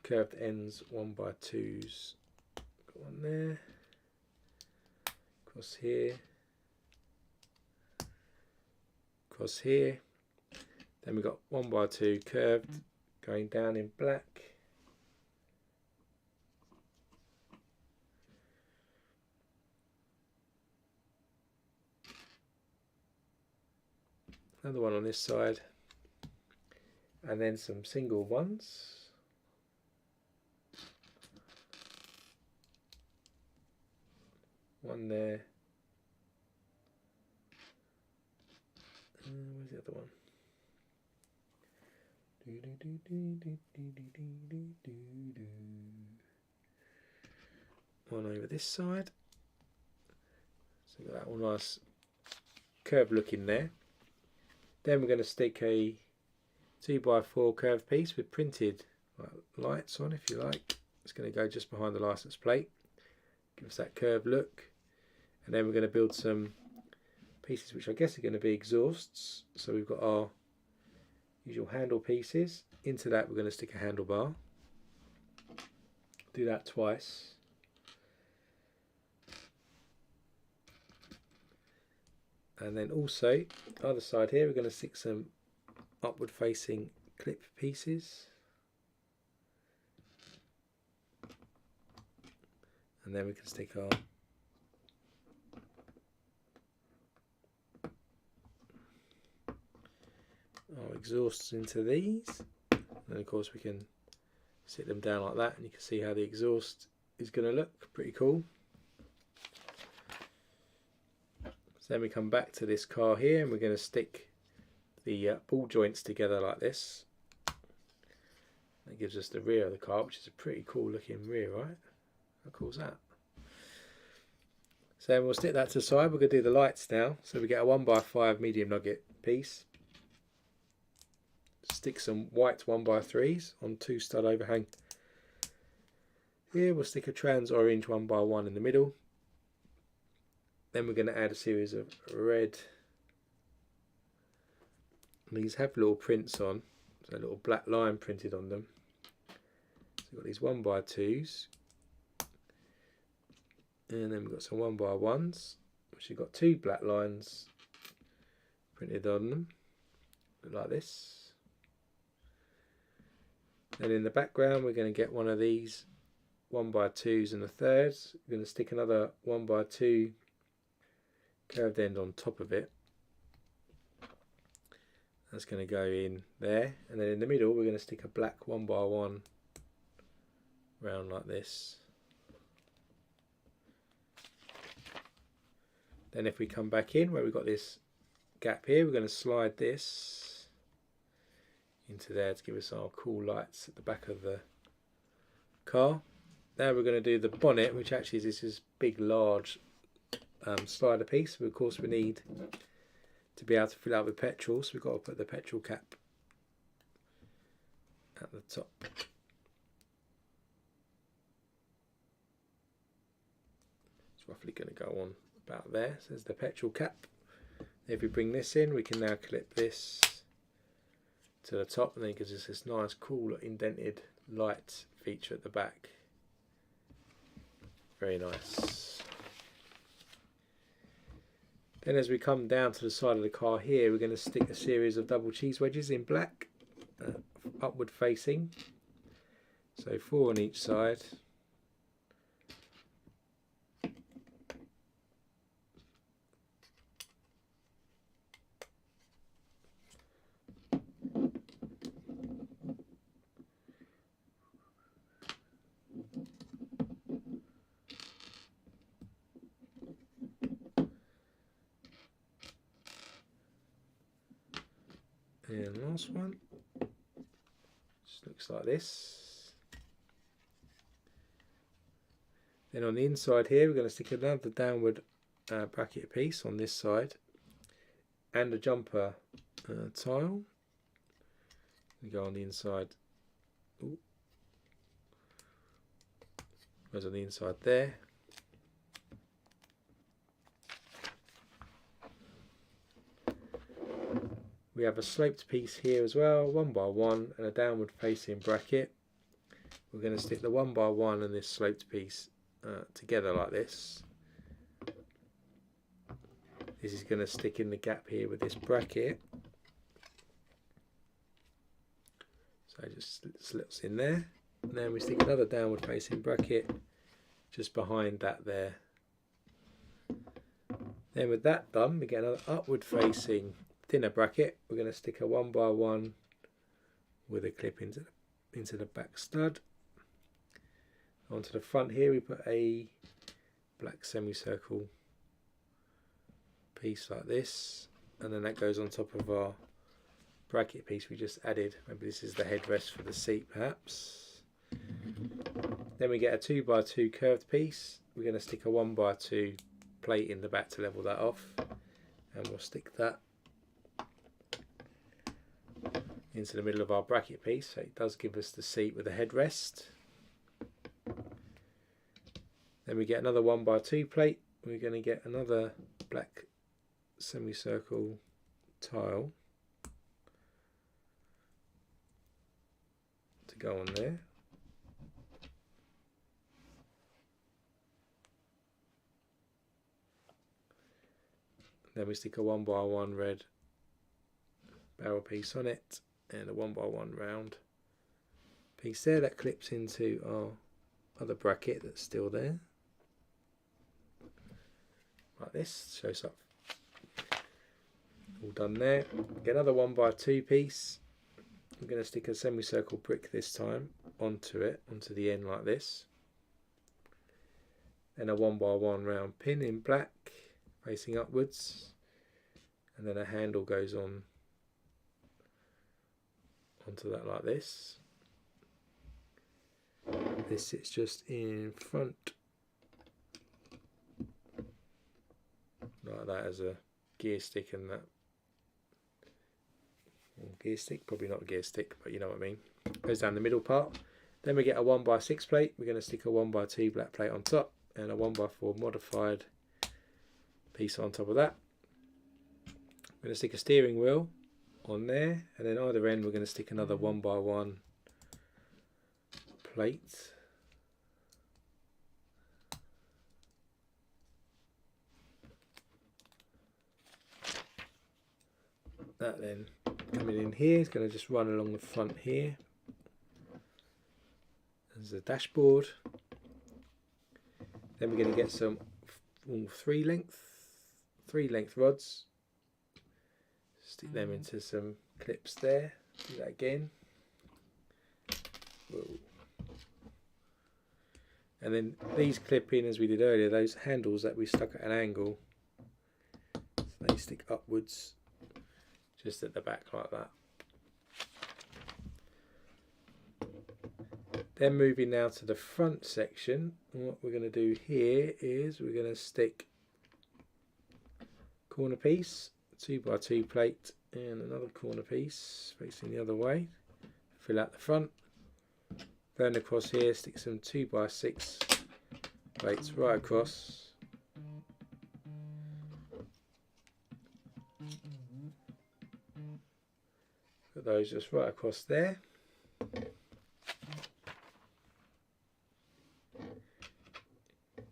curved ends 1x2s. Got one there, across here, across here. Then we've got 1x2 curved going down in black. Another one on this side, and then some single ones. One there. Where's the other one? One over this side. So we've got that all nice curved look in there. Then we're going to stick a 2x4 curved piece with printed lights on, if you like. It's going to go just behind the license plate, give us that curved look. And then we're going to build some pieces which I guess are going to be exhausts. So we've got our usual handle pieces. Into that we're going to stick a handlebar. Do that twice. And then also, other side here, we're going to stick some upward facing clip pieces. And then we can stick our exhausts into these. And of course we can sit them down like that, and you can see how the exhaust is going to look. Pretty cool. So then we come back to this car here, and we're going to stick the ball joints together like this. That gives us the rear of the car, which is a pretty cool looking rear, right? How cool is that? So then we'll stick that to the side. We're going to do the lights now. So we get a 1x5 medium nugget piece. Stick some white 1x3s on 2 stud overhang. Here we'll stick a trans orange 1x1 in the middle. Then we're going to add a series of red. These have little prints on, so a little black line printed on them. So we've got these 1x2s, and then we've got some 1x1s which have got two black lines printed on them, like this. And in the background we're going to get one of these 1x2s and a third. We're going to stick another 1x2 curved end on top of it. That's going to go in there, and then in the middle we're going to stick a black 1x1 round like this. Then if we come back in where we've got this gap here, we're going to slide this into there to give us our cool lights at the back of the car. Now we're going to do the bonnet, which actually is this big large slider piece. But of course we need to be able to fill out with petrol, so we've got to put the petrol cap at the top. It's roughly going to go on about there. So there's the petrol cap. If we bring this in, we can now clip this to the top, and then it gives us this nice cool indented light feature at the back. Very nice. Then as we come down to the side of the car here, we're going to stick a series of double cheese wedges in black, upward facing. So 4 on each side. And last one, just looks like this. Then on the inside here, we're going to stick another downward bracket piece on this side, and a jumper tile. We go on the inside. Ooh. Goes on the inside there. We have a sloped piece here as well, 1x1, and a downward facing bracket. We're going to stick the 1x1 and this sloped piece together like this. This is going to stick in the gap here with this bracket. So it just slips in there. And then we stick another downward facing bracket just behind that there. Then with that done, we get another upward facing thinner bracket. We're going to stick a 1x1 with a clip into the back stud. Onto the front here we put a black semicircle piece like this, and then that goes on top of our bracket piece we just added. Maybe this is the headrest for the seat perhaps. Then we get a 2x2 curved piece. We're going to stick a 1x2 plate in the back to level that off, and we'll stick that into the middle of our bracket piece, so it does give us the seat with a headrest. Then we get another 1x2 plate. We're going to get another black semicircle tile to go on there. Then we stick a 1x1 red barrel piece on it, and a 1x1 round piece there that clips into our other bracket that's still there, like this. Shows up all done there. Get another 1x2 piece. I'm going to stick a semicircle brick this time onto it, onto the end like this, and a 1x1 round pin in black facing upwards, and then a handle goes on onto that like this. This sits just in front like that as a gear stick, and that gear stick, probably not a gear stick, but you know what I mean. Goes down the middle part. Then we get a 1x6 plate. We're going to stick a 1x2 black plate on top, and a 1x4 modified piece on top of that. We're going to stick a steering wheel on there, and then either end we're going to stick another 1x1 plate. that then coming in here is going to just run along the front here. There's the dashboard. Then we're going to get some 3 length rods. Stick them into some clips there. Do that again. Whoa. And then these clip in as we did earlier, those handles that we stuck at an angle, so they stick upwards just at the back like that. Then moving now to the front section, and what we're going to do here is we're going to stick corner piece, 2x2 plate, and another corner piece facing the other way. Fill out the front. Then across here, stick some 2x6 plates right across. Put those just right across there.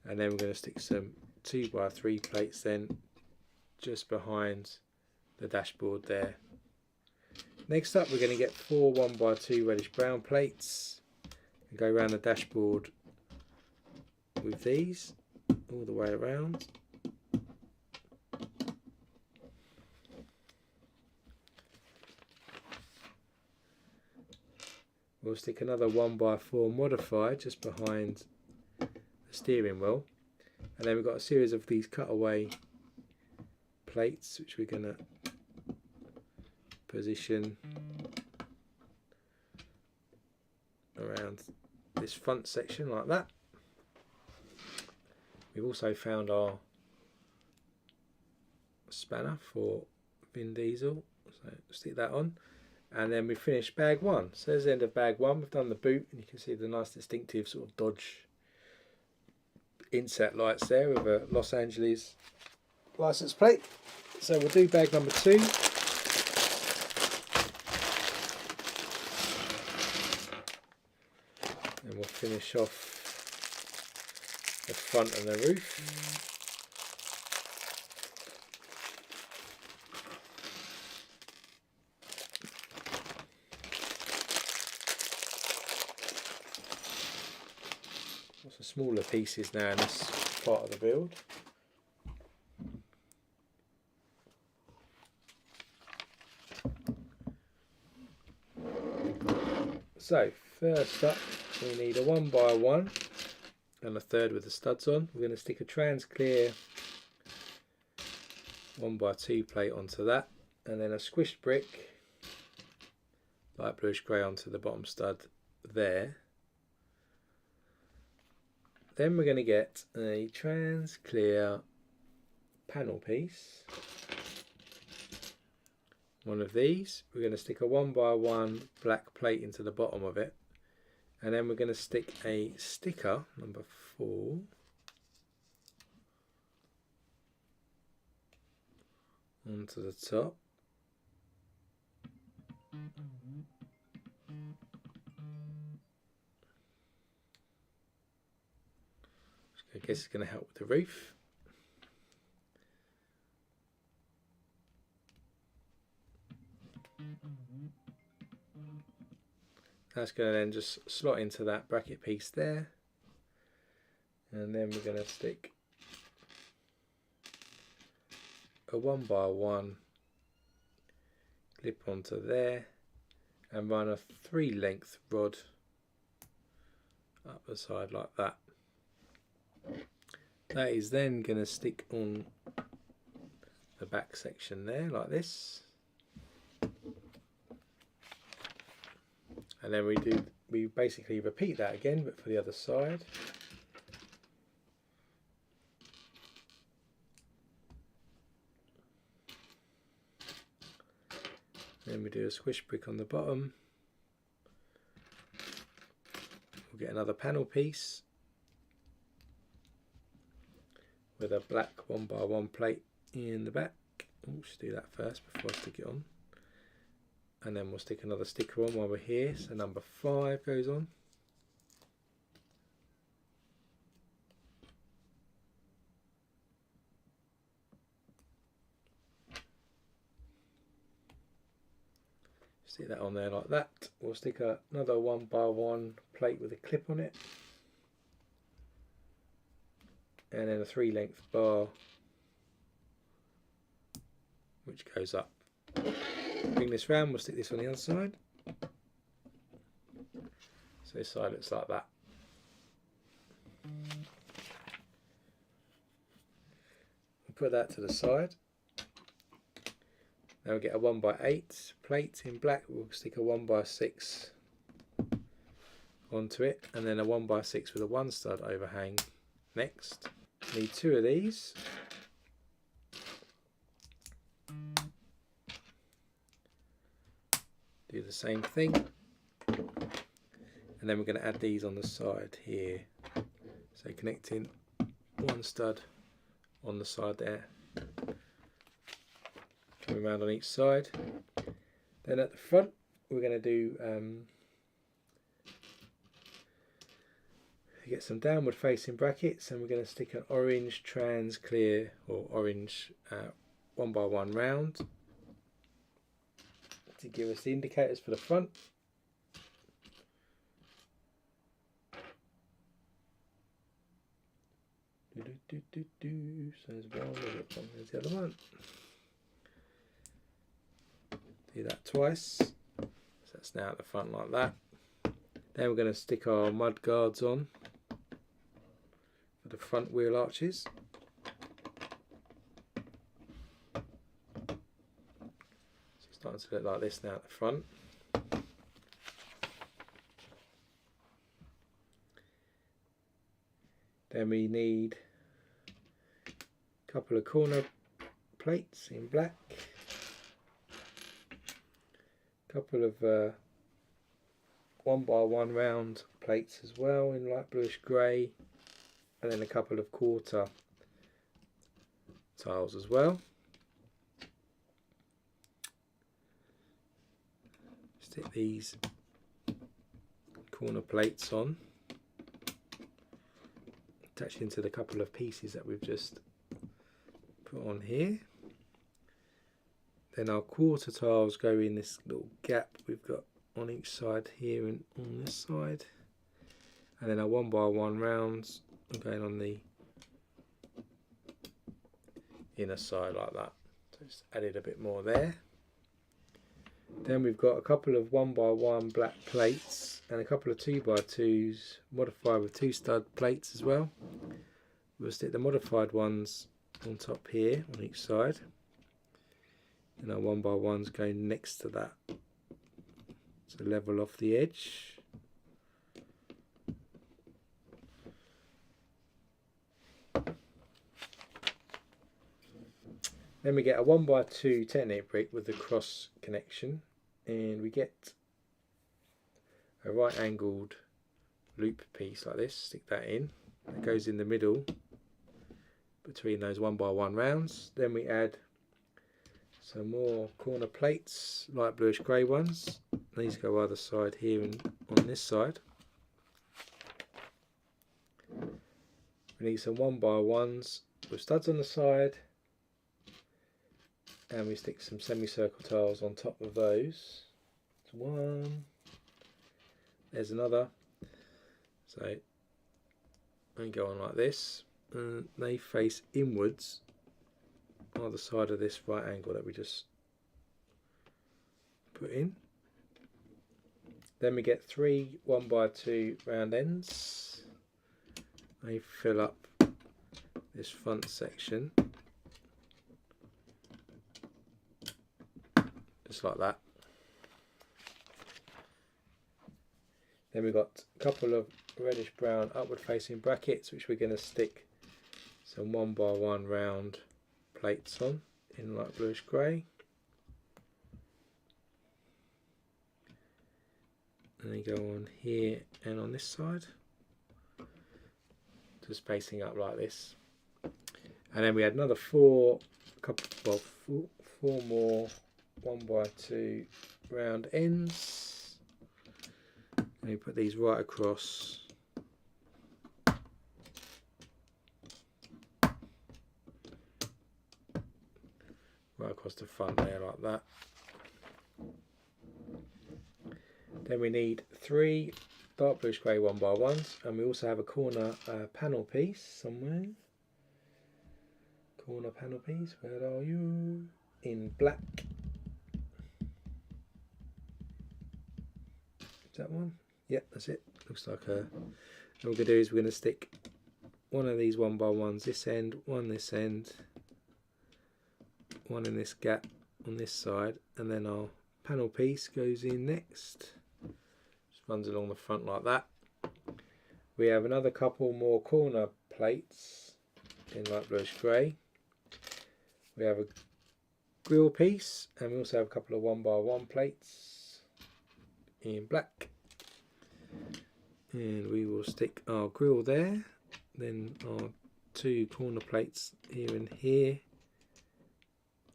And then we're going to stick some 2x3 plates then just behind the dashboard there. Next up, we're going to get 4 1x2 reddish brown plates and go around the dashboard with these all the way around. We'll stick another 1x4 modified just behind the steering wheel, and then we've got a series of these cutaway plates which we're going to position around this front section like that. We've also found our spanner for Vin Diesel, so stick that on, and then we finished bag 1. So there's the end of bag 1. We've done the boot, and you can see the nice distinctive sort of Dodge inset lights there with a Los Angeles license plate. So we'll do bag number 2. And we'll finish off the front and the roof. Lots of smaller pieces now in this part of the build. So first up, we need a 1x1 and a third with the studs on. We're going to stick a trans clear 1x2 plate onto that, and then a squished brick light bluish grey onto the bottom stud there. Then we're going to get a trans clear panel piece, one of these. We're going to stick a 1x1 black plate into the bottom of it, and then we're going to stick a sticker number 4 onto the top. I guess it's going to help with the roof. That's going to then just slot into that bracket piece there, and then we're going to stick a 1x1 clip onto there and run a 3 length rod up the side like that. That is then going to stick on the back section there like this, and then we basically repeat that again but for the other side. Then we do a squish brick on the bottom. We'll get another panel piece with a black 1x1 plate in the back. Oh, should do that first before I stick it on. And then we'll stick another sticker on while we're here. So number 5 goes on. Stick that on there like that. We'll stick another 1x1 plate with a clip on it, and then a 3-length bar which goes up. Bring this round, we'll stick this on the other side. So this side looks like that. We'll put that to the side. Now we get a 1x8 plate in black. We'll stick a 1x6 onto it, and then a 1x6 with a 1 stud overhang next. Need 2 of these. Do the same thing, and then we're going to add these on the side here. So connecting 1 stud on the side there, coming around on each side. Then at the front we're going to do get some downward facing brackets, and we're going to stick an orange trans clear or orange 1x1 round to give us the indicators for the front. So there's one, there's the other one. Do that twice. So that's now at the front like that. Then we're going to stick our mud guards on for the front wheel arches. Starting to look like this now at the front. Then we need a couple of corner plates in black, a couple of 1x1 round plates as well in light bluish grey, and then a couple of quarter tiles as well. Stick these corner plates on, attached into the couple of pieces that we've just put on here. Then our quarter tiles go in this little gap we've got on each side here and on this side, and then our 1x1 rounds are going on the inner side like that. So just added a bit more there. Then we've got a couple of 1x1 black plates and a couple of 2x2s modified with 2 stud plates as well. We'll stick the modified ones on top here on each side, and our 1x1s going next to that to level off the edge. Then we get a 1x2 Technic brick with the cross connection, and we get a right angled loop piece like this. Stick that in. It goes in the middle between those 1x1 rounds. Then we add some more corner plates, light bluish grey ones. These go either side here and on this side. We need some 1x1s with studs on the side, and we stick some semicircle tiles on top of those. There's one, there's another. So they go on like this, and they face inwards either side of this right angle that we just put in. Then we get 3 1x2 round ends. They fill up this front section just like that. Then we've got a couple of reddish brown upward facing brackets which we're going to stick some 1x1 round plates on in light bluish grey. And they go on here and on this side, just spacing up like this. And then we had another four more 1x2 round ends, and we put these right across the front there like that. Then we need 3 dark bluish grey 1x1s, and we also have a corner panel piece somewhere. Corner panel piece, where are you? In black. Is that one? Yep, that's it. Looks like a. What we're going to do is we're going to stick one of these 1x1s this end, one this end, one in this gap on this side, and then our panel piece goes in next. Just runs along the front like that. We have another couple more corner plates in light bluish grey. We have a grille piece, and we also have a couple of 1x1 plates in black. And we will stick our grille there, then our 2 corner plates here and here,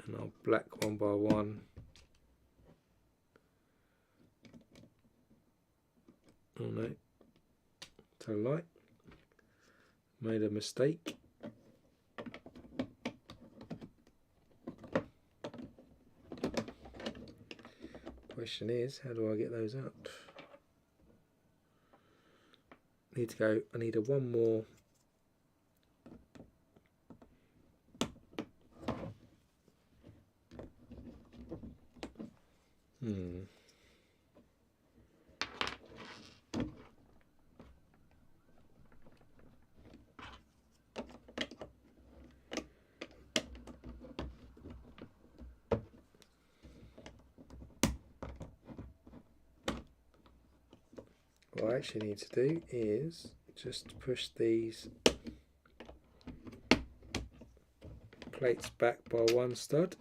and our black 1x1. Oh no, too light, made a mistake. Question is, how do I get those up? I need a one more. What I actually need to do is just push these plates back by 1 stud.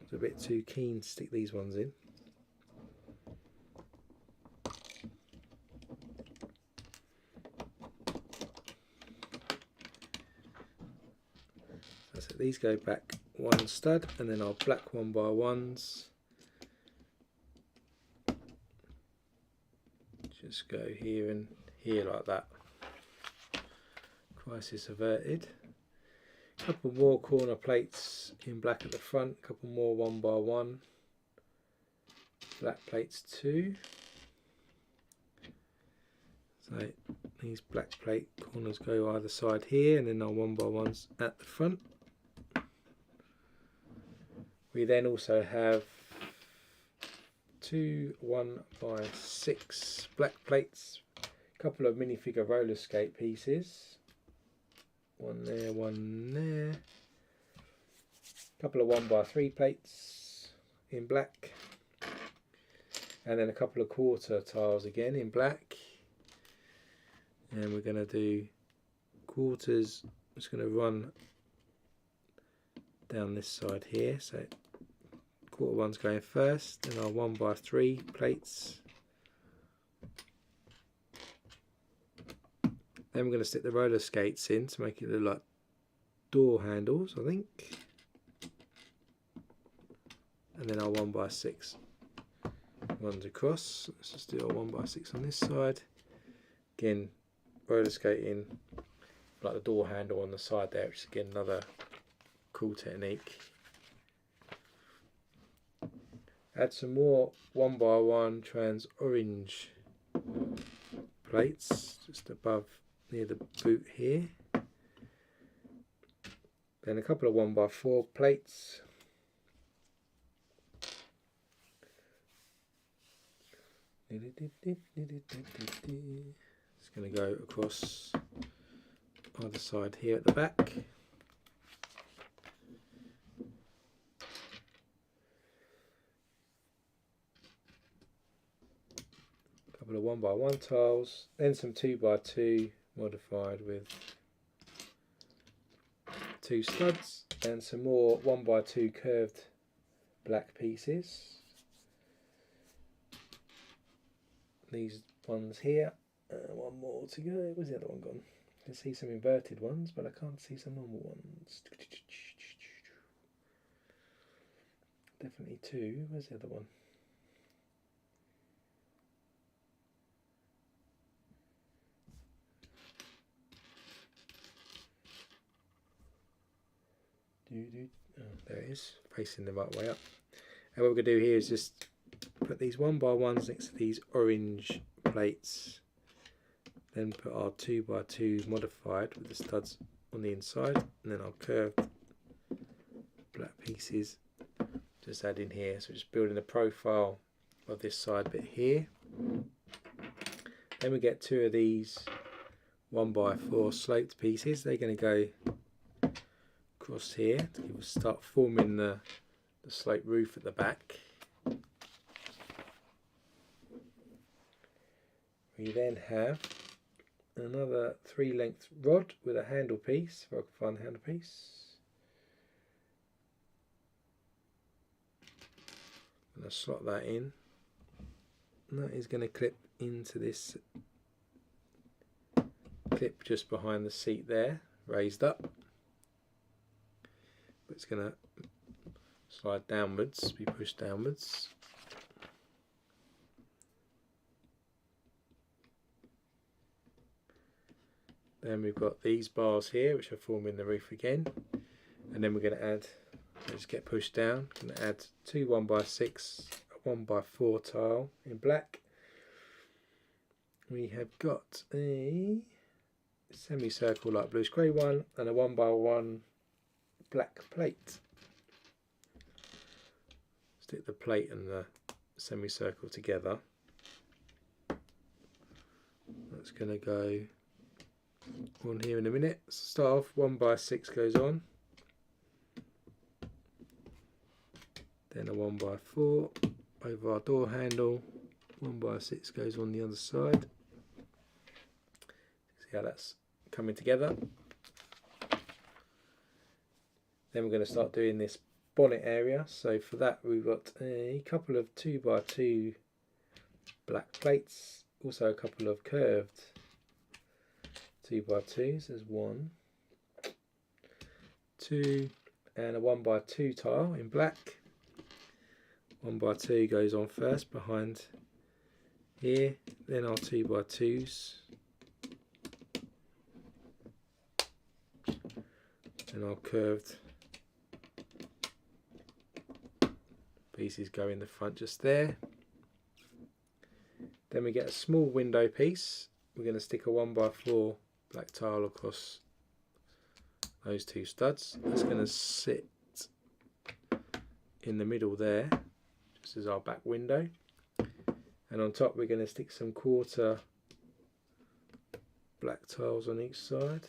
It's a bit too keen to stick these ones in. So these go back 1 stud, and then our black 1x1s just go here and here like that. Crisis averted. A couple more corner plates in black at the front, a couple more 1x1 black plates too. So these black plate corners go either side here, and then our 1x1s at the front. We then also have 2 1x6 black plates, a couple of minifigure roller skate pieces, one there, one there, a couple of 1x3 plates in black, and then a couple of quarter tiles again in black. And we're going to do quarters. I'm just going to run down this side here, so quarter one's going first, then our 1x3 plates. Then we're going to stick the roller skates in to make it look like door handles, I think. And then our 1x6 runs across. Let's just do our 1x6 on this side. Again, roller skating like the door handle on the side there, which is again another cool technique. Add some more 1x1 trans orange plates just above near the boot here. Then a couple of 1x4 plates. It's going to go across either side here at the back. Couple of 1x1 tiles, then some 2x2 modified with 2 studs, and some more 1x2 curved black pieces. These ones here, one more to go. Where's the other one gone? I can see some inverted ones, but I can't see some normal ones. Definitely 2. Where's the other one? Oh, there it is, facing the right way up. And what we're going to do here is just put these 1x1s next to these orange plates, then put our 2x2 modified with the studs on the inside, and then our curved black pieces just add in here. So just building the profile of this side bit here. Then we get 2 of these 1x4 sloped pieces. They're going to go across here to start forming the sloped roof at the back. We then have another 3-length rod with a handle piece, if I can find the handle piece. And I'll slot that in. And that is going to clip into this clip just behind the seat there, raised up. But it's going to slide downwards, be pushed downwards. Then we've got these bars here which are forming the roof again, and then we're going to add, just get pushed down, going to add 2 1x6, a 1x4 tile in black. We have got a semicircle light bluish grey one and a 1x1 black plate. Stick the plate and the semicircle together. That's going to go on here in a minute. Start off, 1x6 goes on, then a 1x4 over our door handle, 1x6 goes on the other side. See how that's coming together. Then we're going to start doing this bonnet area. So for that we've got a couple of 2x2 black plates, also a couple of curved 2x2s. There's 1, 2, and a 1x2 tile in black. 1x2 goes on first behind here, then our 2x2s, and our curved pieces go in the front just there. Then we get a small window piece. We're going to stick a 1x4 black tile across those 2 studs. That's going to sit in the middle there, just as our back window. And on top we're going to stick some 1/4 black tiles on each side.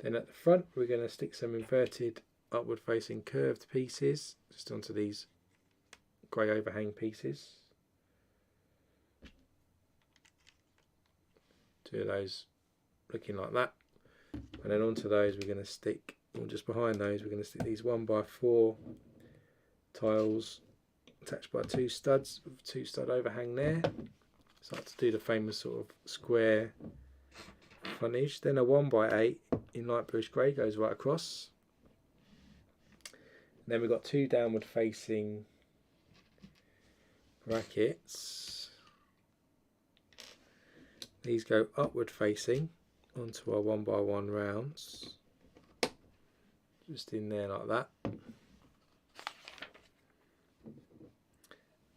Then at the front we're going to stick some inverted upward facing curved pieces just onto these grey overhang pieces. 2 of those looking like that, and then onto those we're going to stick, or just behind those we're going to stick these 1x4 tiles attached by 2 studs with 2 stud overhang there. Start to do the famous sort of square frontage. Then a 1x8 in light bluish grey goes right across. And then we've got 2 downward facing brackets. These go upward facing onto our 1x1 rounds, just in there like that.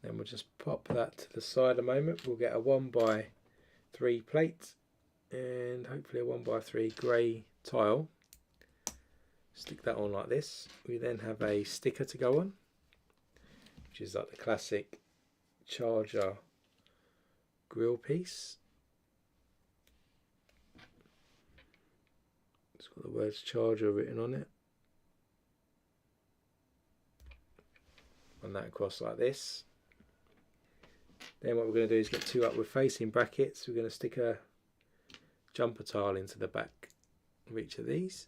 Then we'll just pop that to the side a moment. We'll get a 1x3 plate and hopefully a 1x3 grey tile. Stick that on like this. We then have a sticker to go on, which is like the classic Charger grill piece. It's got the words Charger written on it. Run that across like this. Then what we're going to do is get 2 upward facing brackets. We're going to stick a jumper tile into the back of each of these.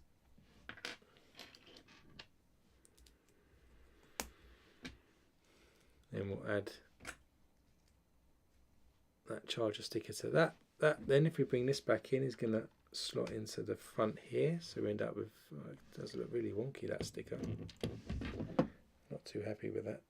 Then we'll add that Charger sticker to that. Then if we bring this back in, is going to slot into the front here, so we end up with, it does look really wonky, that sticker. Not too happy with that.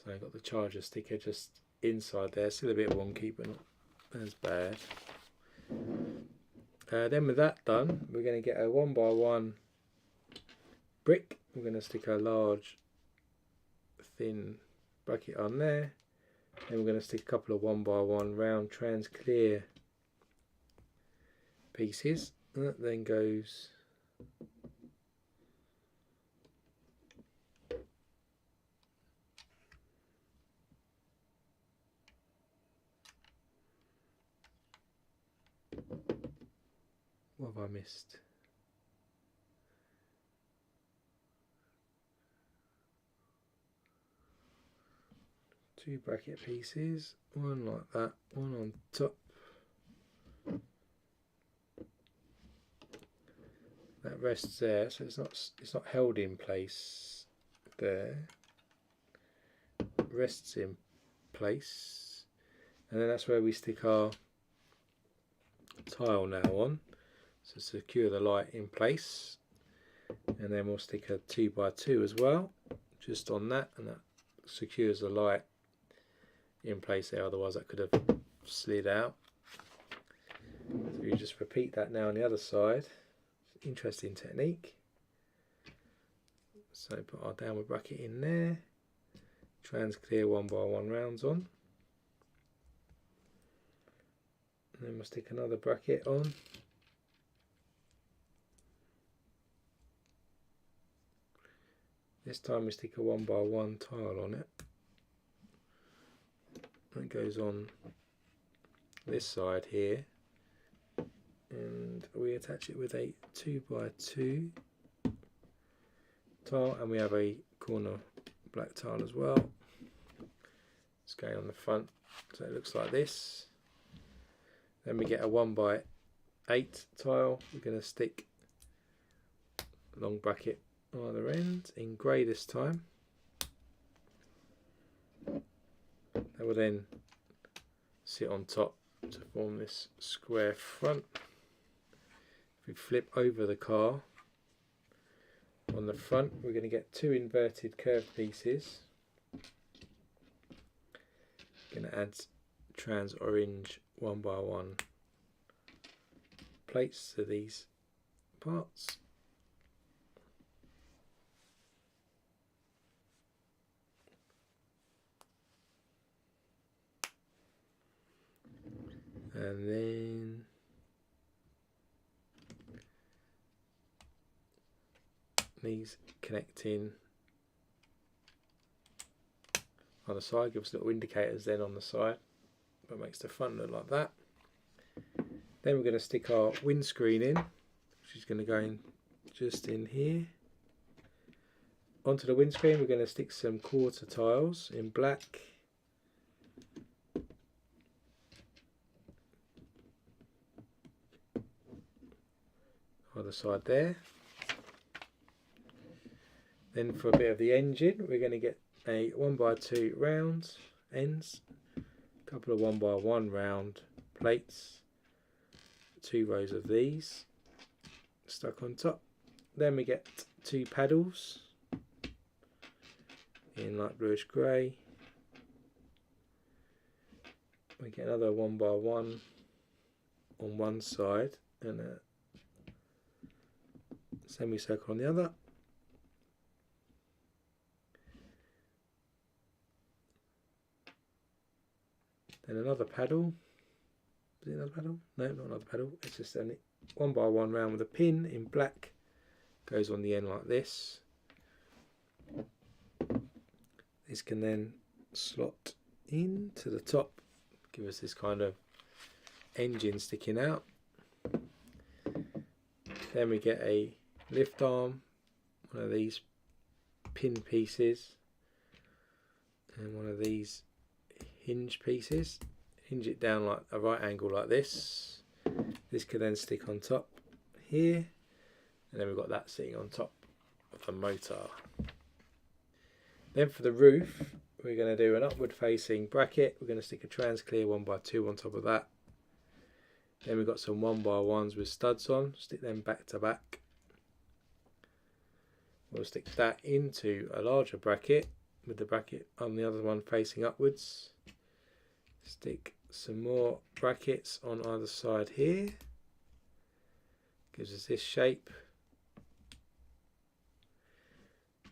So I've got the charger sticker just inside there, still a bit wonky but not as bad. Then with that done, we're going to get a 1x1 brick. We're going to stick a large thin bracket on there. Then we're going to stick a couple of 1x1 round trans clear pieces. And that then goes what have I missed? Two bracket pieces, one like that, one on top. That rests there, so it's not held in place there. Rests in place, and then that's where we stick our tile now on, so secure the light in place. And then we'll stick a 2x2 as well, just on that, and that secures the light in place there, otherwise that could have slid out. So you just repeat that now on the other side. Interesting technique. So put our downward bracket in there, trans clear 1x1 rounds on, and then we'll stick another bracket on. This time we stick a 1x1 tile on it. It goes on this side here, and we attach it with a 2x2 tile, and we have a corner black tile as well. It's going on the front, so it looks like this. Then we get a 1x8 tile. We're going to stick a long bracket on either end in grey this time. That will then sit on top to form this square front. If we flip over the car, on the front we're going to get two inverted curved pieces. Going to add trans orange 1x1 plates to these parts. And then these connecting on the side, gives little indicators then on the side, but makes the front look like that. Then we're going to stick our windscreen in, which is going to go in just in here. Onto the windscreen we're going to stick some quarter tiles in black. Other side there. Then for a bit of the engine we're going to get a 1x2 round ends, a couple of 1x1 round plates, 2 rows of these stuck on top. Then we get 2 paddles in light bluish grey. We get another 1x1 on one side and a semicircle on the other. Then another paddle. Is it another paddle? No, not another paddle. It's just a 1x1 round with a pin in black. Goes on the end like this. This can then slot in to the top, give us this kind of engine sticking out. Then we get a lift arm, one of these pin pieces, and one of these hinge pieces. Hinge it down like a right angle like this. This can then stick on top here, and then we've got that sitting on top of the motor. Then for the roof we're going to do an upward facing bracket. We're going to stick a trans clear 1x2 on top of that. Then we've got some 1x1s with studs on, stick them back to back. We'll stick that into a larger bracket with the bracket on the other one facing upwards. Stick some more brackets on either side here. Gives us this shape.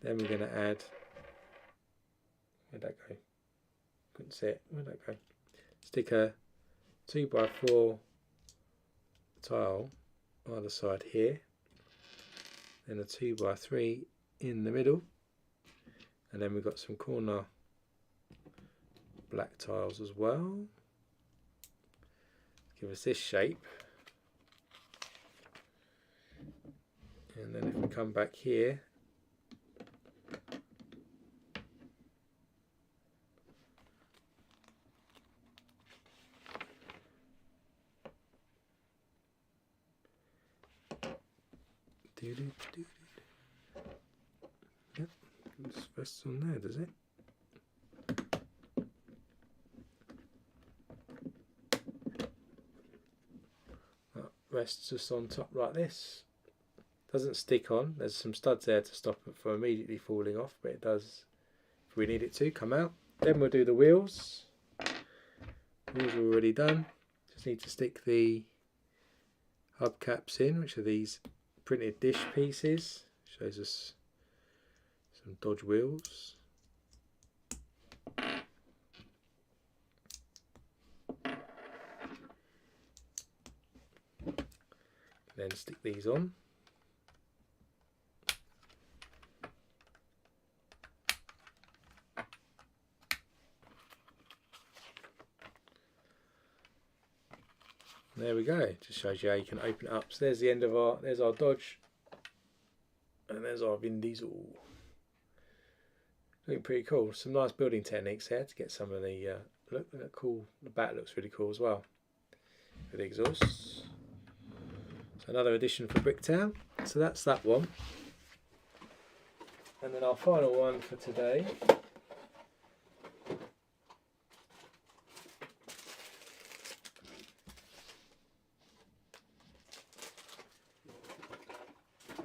Then we're going to add, where'd that go? Couldn't see it. Where'd that go? Stick a 2x4 tile either side here. Then a 2x3 in the middle. And then we've got some corner black tiles as well. Give us this shape. And then if we come back here, yep, this rests on there, does it? That rests just on top like this. Doesn't stick on. There's some studs there to stop it from immediately falling off, but it does, if we need it to, come out. Then we'll do the wheels. Wheels are already done. Just need to stick the hubcaps in, which are these printed dish pieces. Shows us some Dodge wheels. Then stick these on. There we go. Just shows you how you can open it up. So there's the end of there's our Dodge, and there's our Vin Diesel. Looking pretty cool. Some nice building techniques there to get some of the look cool. The back looks really cool as well with the exhausts. So another addition for Bricktown. So that's that one. And then our final one for today.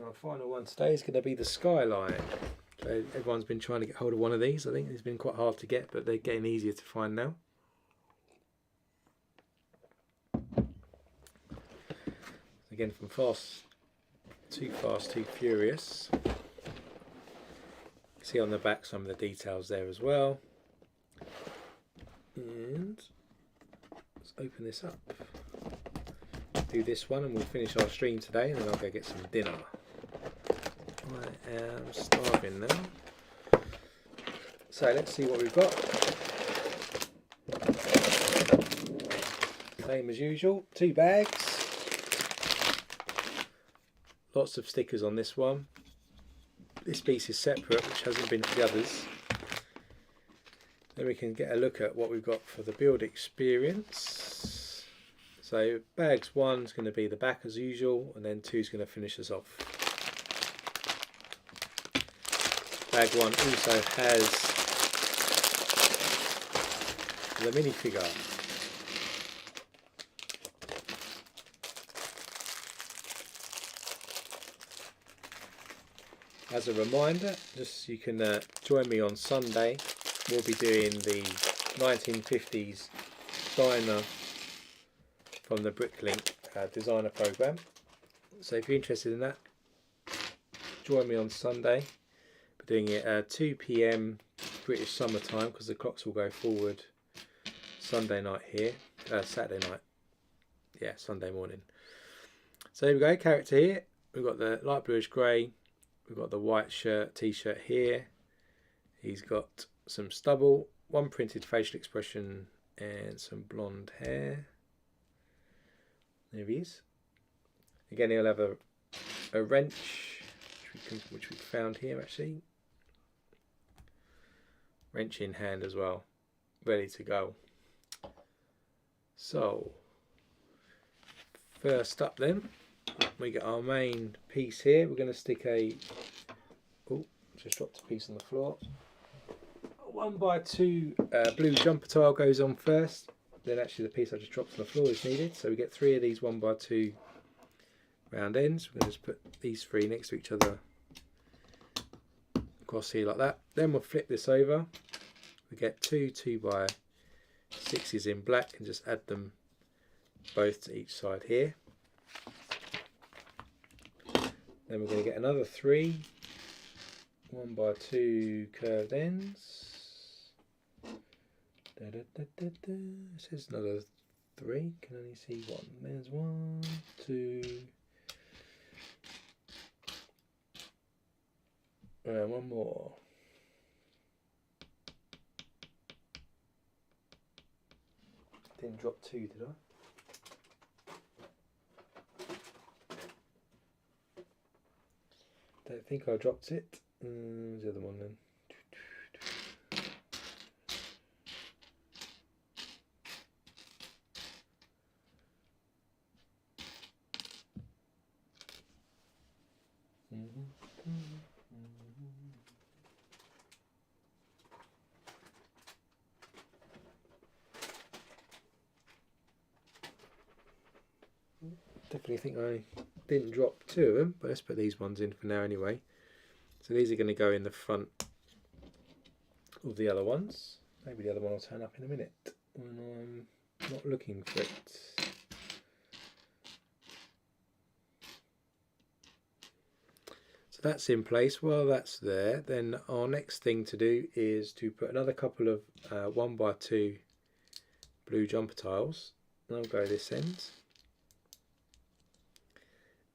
Our final one today is going to be the Skyline. So everyone's been trying to get hold of one of these. I think it's been quite hard to get, but they're getting easier to find now. Again, from Too Fast, Too Furious. You can see on the back some of the details there as well. And let's open this up. Do this one and we'll finish our stream today, and then I'll go get some dinner. I am starving now. So let's see what we've got. Same as usual, 2 bags. Lots of stickers on this one. This piece is separate, which hasn't been for the others. Then we can get a look at what we've got for the build experience. So bags 1 is going to be the back as usual, and then 2 is going to finish us off. Bag 1 also has the minifigure. As a reminder, just so you can join me on Sunday, we'll be doing the 1950s diner from the Bricklink designer program. So if you're interested in that, join me on Sunday. We're doing it at 2 PM British summer time, because the clocks will go forward Sunday night here, Saturday night, yeah, Sunday morning. So here we go, character here. We've got the light bluish grey, we've got the white shirt, t-shirt here. He's got some stubble, 1 printed facial expression, and some blonde hair. There he is. Again, he'll have a wrench, which we found here actually. Wrench in hand as well, ready to go. So, first up then, we get our main piece here. We're going to stick a, oh, just dropped a piece on the floor. 1x2 blue jumper tile goes on first. Then actually the piece I just dropped on the floor is needed. So we get 3 of these 1x2 round ends. We're going to just put these 3 next to each other across here like that. Then we'll flip this over. We get two 2x6s in black and just add them both to each side here. Then we're going to get another 3 1x2 curved ends. It says another 3. Can only see one. There's 1, 2, and one more. Didn't drop 2, did I? Don't think I dropped it. Where's the other one then? Definitely think I didn't drop 2 of them, but let's put these ones in for now anyway. So these are going to go in the front of the other ones. Maybe the other one will turn up in a minute when I'm not looking for it. So that's in place. While that's there, then our next thing to do is to put another couple of 1x2 blue jumper tiles. And I'll go this end.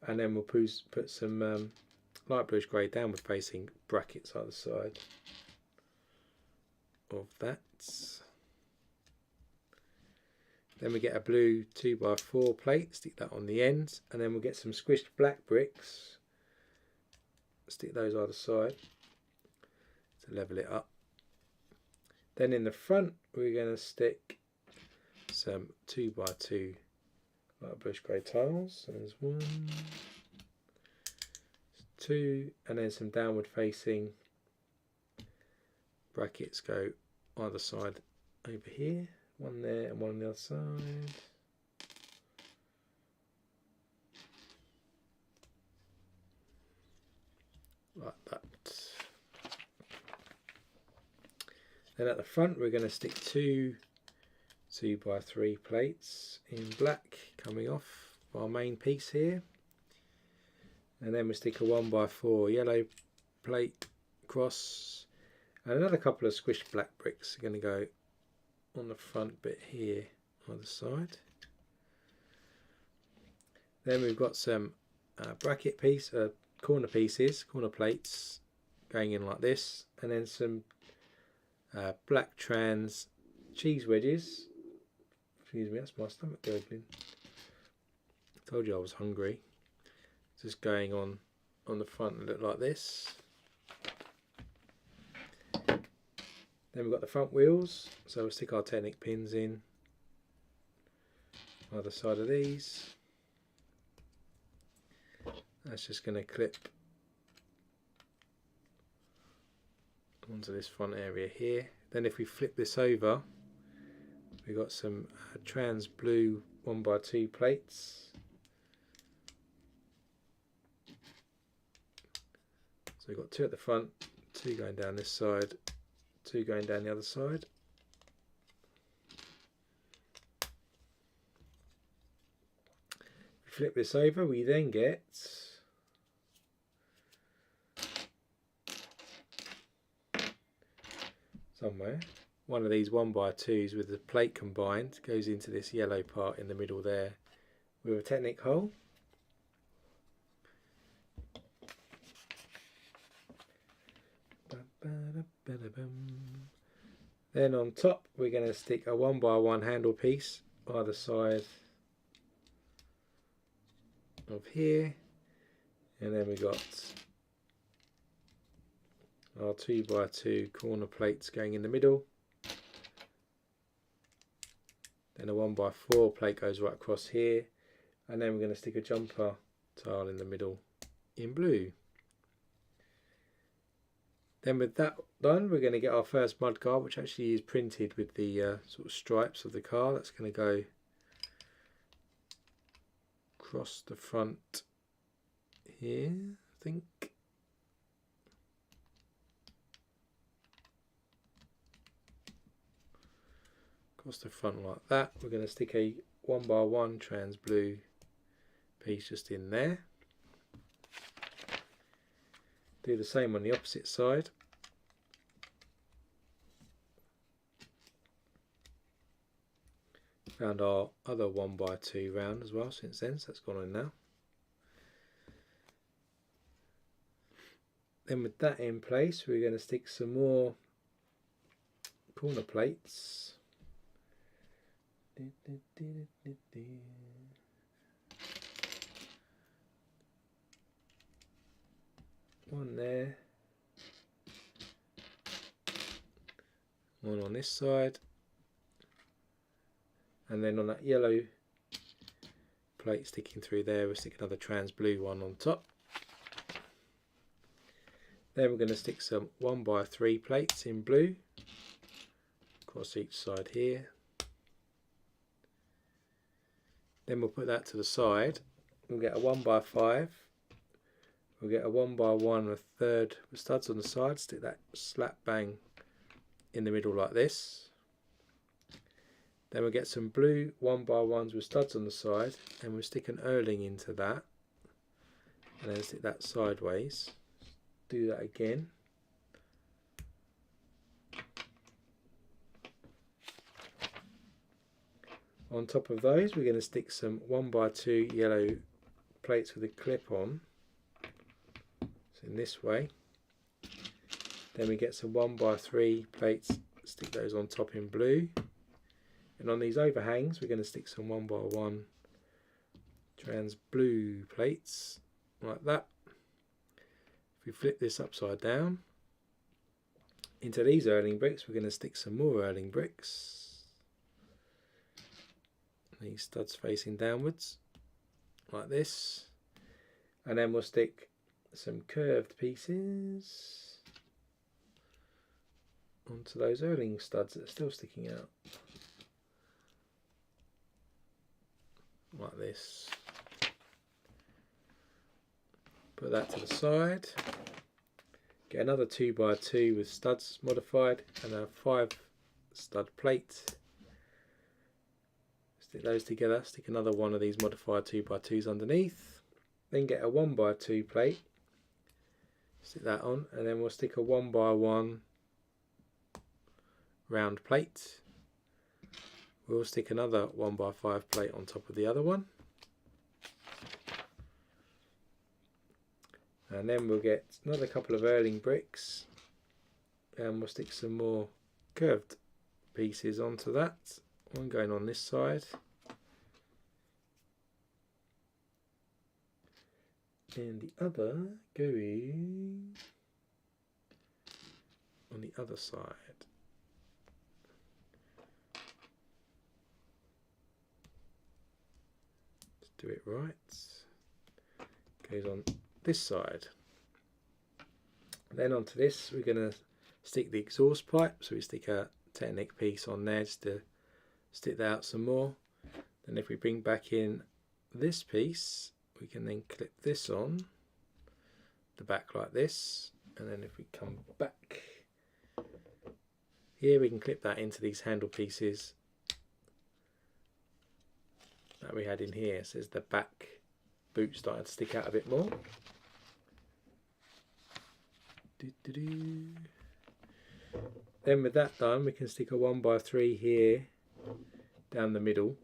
And then we'll put some light bluish grey downward facing brackets either side of that. Then we get a blue 2x4 plate, stick that on the ends, and then we'll get some squished black bricks, stick those either side to level it up. Then in the front we're going to stick some 2x2 light bluish grey tiles. So there's 1, 2, and then some downward facing brackets go either side over here. 1 there and 1 on the other side. Like that. Then at the front we're going to stick 2 2x3 plates in black coming off our main piece here, and then we stick a 1x4 yellow plate across, and another couple of squished black bricks are going to go on the front bit here either side. Then we've got some bracket piece, corner pieces, corner plates going in like this, and then some black trans cheese wedges. Excuse me, that's my stomach gurgling. I told you I was hungry. Just going on the front and look like this. Then we've got the front wheels, so we'll stick our Technic pins in either side of these. That's just going to clip onto this front area here. Then if we flip this over, we've got some trans blue 1x2 plates. So we've got 2 at the front, 2 going down this side, 2 going down the other side. If we flip this over, we then get somewhere one of these 1x2s with the plate combined goes into this yellow part in the middle there with a Technic hole. Then on top we're going to stick a 1x1 handle piece either side of here, and then we got our 2x2 corner plates going in the middle. Then a 1x4 plate goes right across here, and then we're going to stick a jumper tile in the middle in blue. Then with that done, we're going to get our first mud guard, which actually is printed with the sort of stripes of the car. That's going to go across the front here, I think. across the front like that. We're going to stick a 1x1 trans blue piece just in there. Do the same on the opposite side. Found our other 1x2 round as well since then, so that's gone in now. Then with that in place, we're going to stick some more corner plates. One there, one on this side, and then on that yellow plate sticking through there, we'll stick another trans blue one on top. Then we're going to stick some 1x3 plates in blue across each side here. Then we'll put that to the side. We'll get a 1x5. We'll get a 1x1 a third with studs on the side. Stick that slap bang in the middle like this. Then we'll get some blue 1x1s with studs on the side, and we'll stick an Erling into that, and then stick that sideways. Do that again. On top of those, we're going to stick some 1x2 yellow plates with a clip on. So in this way. Then we get some 1x3 plates, stick those on top in blue. And on these overhangs, we're going to stick some 1x1 trans blue plates like that. If we flip this upside down, into these Erling bricks, we're going to stick some more Erling bricks. These studs facing downwards like this, and then we'll stick some curved pieces onto those Erling studs that are still sticking out like this. Put that to the side. Get another 2x2 with studs modified and a 5 stud plate. Stick those together, stick another one of these modified 2x2s underneath. Then get a 1x2 plate, stick that on, and then we'll stick a 1x1 round plate. We'll stick another 1x5 plate on top of the other one. And then we'll get another couple of Erling bricks, and we'll stick some more curved pieces onto that. One going on this side, and the other going on the other side. Let's do it right. Goes on this side. Then onto this, we're going to stick the exhaust pipe. So we stick a Technic piece on there just to stick that out some more. Then if we bring back in this piece, we can then clip this on the back like this, and then if we come back here, we can clip that into these handle pieces that we had in here. So there's the back boot starting to stick out a bit more. Then with that done, we can stick a 1x3 here down the middle,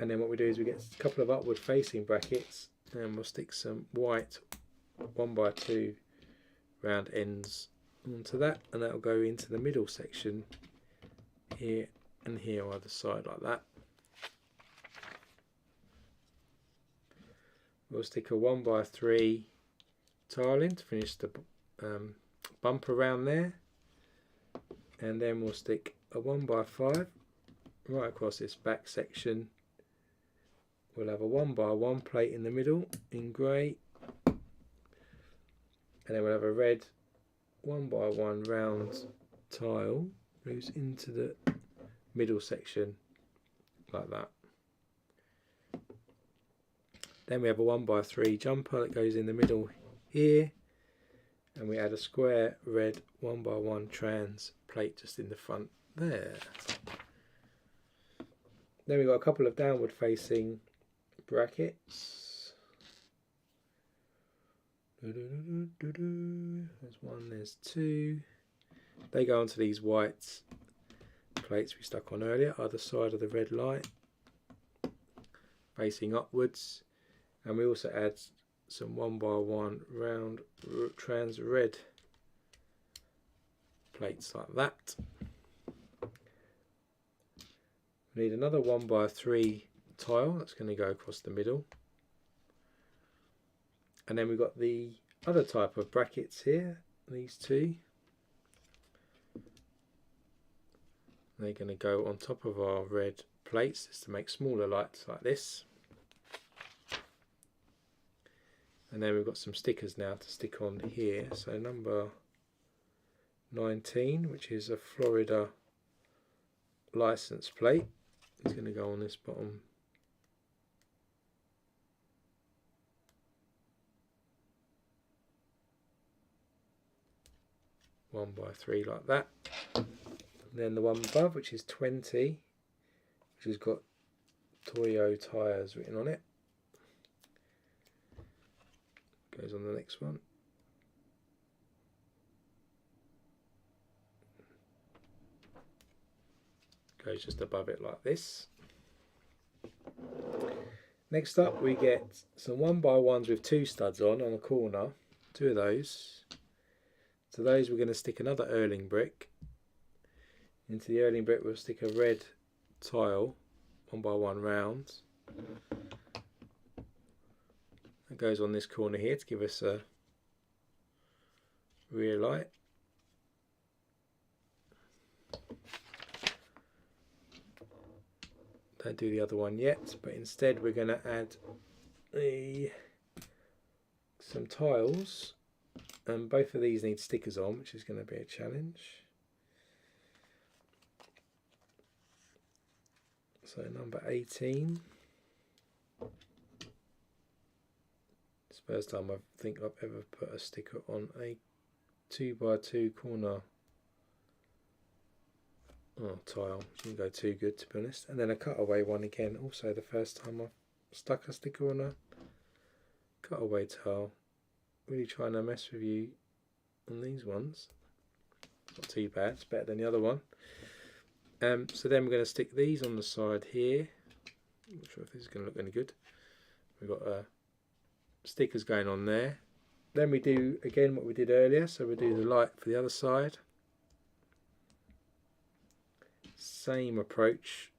and then what we do is we get a couple of upward facing brackets, and we'll stick some white 1x2 round ends onto that, and that will go into the middle section here and here on either side like that. We'll stick a 1x3 tiling to finish the bumper around there, and then we'll stick a 1x5 right across this back section. We'll have a 1x1 plate in the middle in grey, and then we'll have a red 1x1 round tile goes into the middle section like that. Then we have a 1x3 jumper that goes in the middle here, and we add a square red 1x1 trans plate just in the front there. Then we've got a couple of downward facing brackets. There's one, there's two. They go onto these white plates we stuck on earlier, either side of the red light, facing upwards. And we also add some 1x1 round trans red plates like that. We need another 1x3 tile that's going to go across the middle. And then we've got the other type of brackets here, these two. They're going to go on top of our red plates just to make smaller lights like this. And then we've got some stickers now to stick on here. So number 19, which is a Florida license plate, is going to go on this bottom one by three like that. And then the one above, which is 20, which has got Toyo tyres written on it, goes on the next one. Goes just above it like this. Next up we get some 1x1s with two studs on a corner, two of those. To those we're going to stick another Erling brick. Into the Erling brick we'll stick a red tile, 1x1 round. That goes on this corner here to give us a rear light. Don't do the other one yet, but instead we're going to add some tiles, and both of these need stickers on, which is going to be a challenge. So number 18. It's the first time I think I've ever put a sticker on a 2x2 corner tile. Didn't go too good, to be honest. And then a cutaway one again, also the first time I've stuck a sticker on a cutaway tile. Really trying to mess with you on these ones. It's not too bad, it's better than the other one. So then we're going to stick these on the side here. I'm not sure if this is going to look any good. We've got stickers going on there. Then we do again what we did earlier, so we do the light for the other side. Same approach.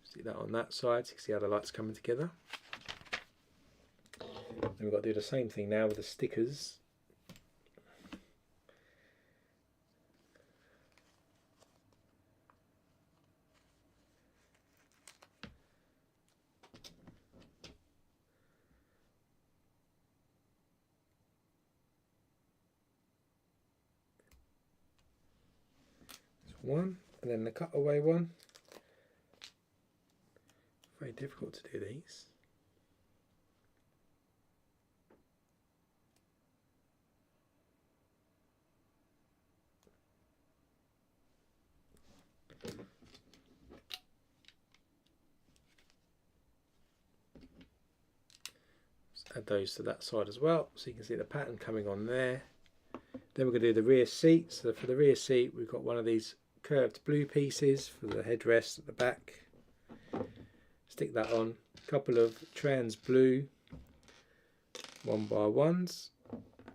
Stick that on that side so you can see how the light's coming together. And we've got to do the same thing now with the stickers. One, and then the cutaway one. Very difficult to do these. Just add those to that side as well, so you can see the pattern coming on there. Then we're going to do the rear seat. So for the rear seat, we've got one of these curved blue pieces for the headrest at the back. Stick that on. A couple of trans blue 1x1s.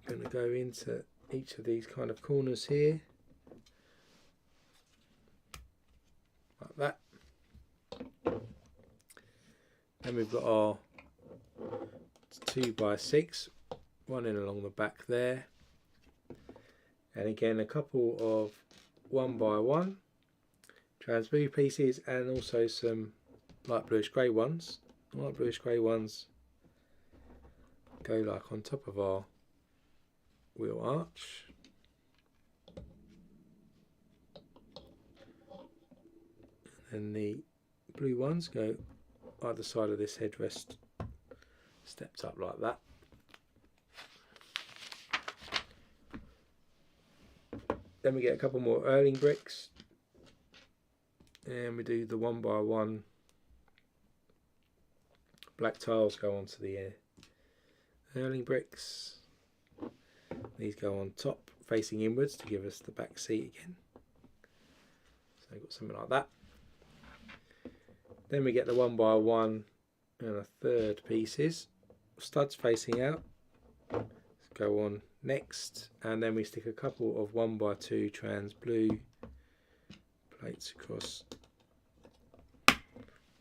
Going to go into each of these kind of corners here, like that. Then we've got our 2x6 running along the back there. And again a couple of 1x1 trans blue pieces, and also some light bluish grey ones. Light bluish grey ones go like on top of our wheel arch. And the blue ones go either side of this headrest, stepped up like that. Then we get a couple more Erling bricks and we do the 1x1 black tiles go onto the Erling bricks. These go on top facing inwards to give us the back seat again. So I've got something like that. Then we get the 1x1 and a third pieces, studs facing out. Let's go on next, and then we stick a couple of 1x2 trans blue plates across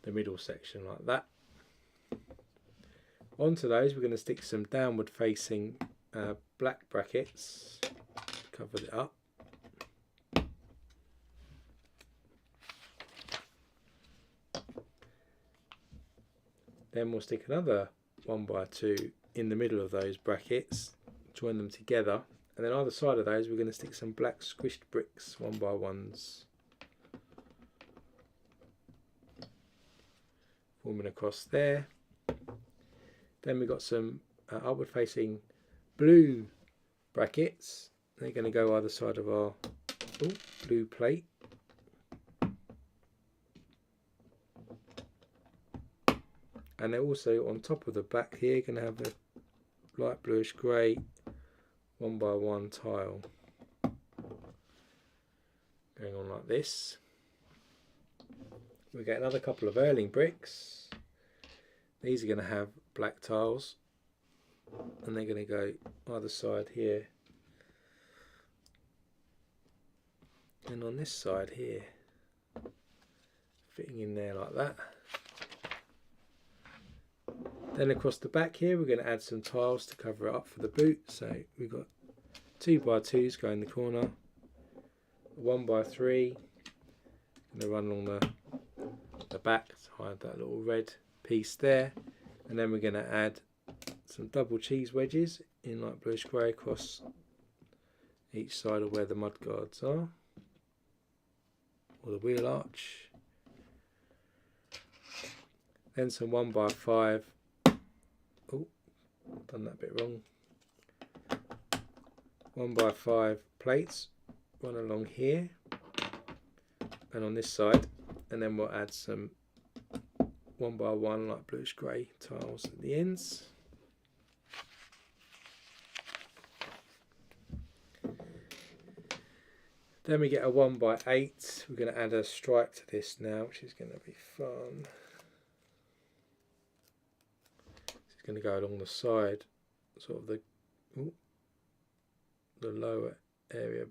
the middle section like that. Onto those we're going to stick some downward facing black brackets, cover it up. Then we'll stick another 1x2 in the middle of those brackets, join them together, and then either side of those we're going to stick some black squished bricks, 1x1s, forming across there. Then we've got some upward facing blue brackets. They're going to go either side of our blue plate. And they're also on top of the black here, going to have a light bluish grey 1x1 tile going on like this. We get another couple of Erling bricks. These are going to have black tiles, and they're going to go either side here and on this side here, fitting in there like that. Then across the back here we're going to add some tiles to cover it up for the boot. So we've got 2x2s going in the corner, 1x3, going to run along the back to hide that little red piece there, and then we're going to add some double cheese wedges in light bluish grey across each side of where the mud guards are, or the wheel arch. Then some 1x5, oh, done that bit wrong, 1x5 plates run along here and on this side, and then we'll add some 1x1 light bluish grey tiles at the ends. Then we get a 1x8. We're going to add a stripe to this now, which is going to be fun. It's going to go along the side, sort of the lower area.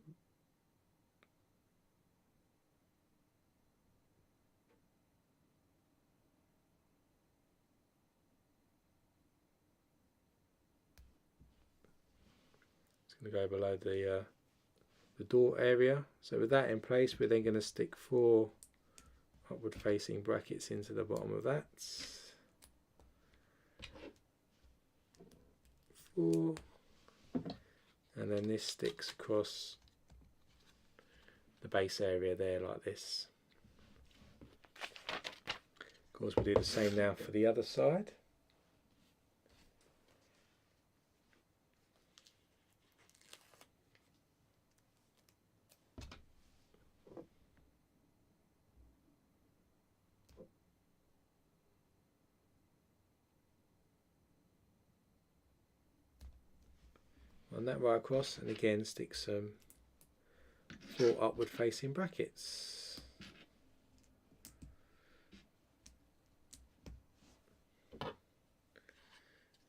Going to go below the door area. So with that in place, we're then going to stick 4 upward facing brackets into the bottom of that. 4, and then this sticks across the base area there like this. Of course, we'll do the same now for the other side. Run that right across, and again stick some 4 upward facing brackets.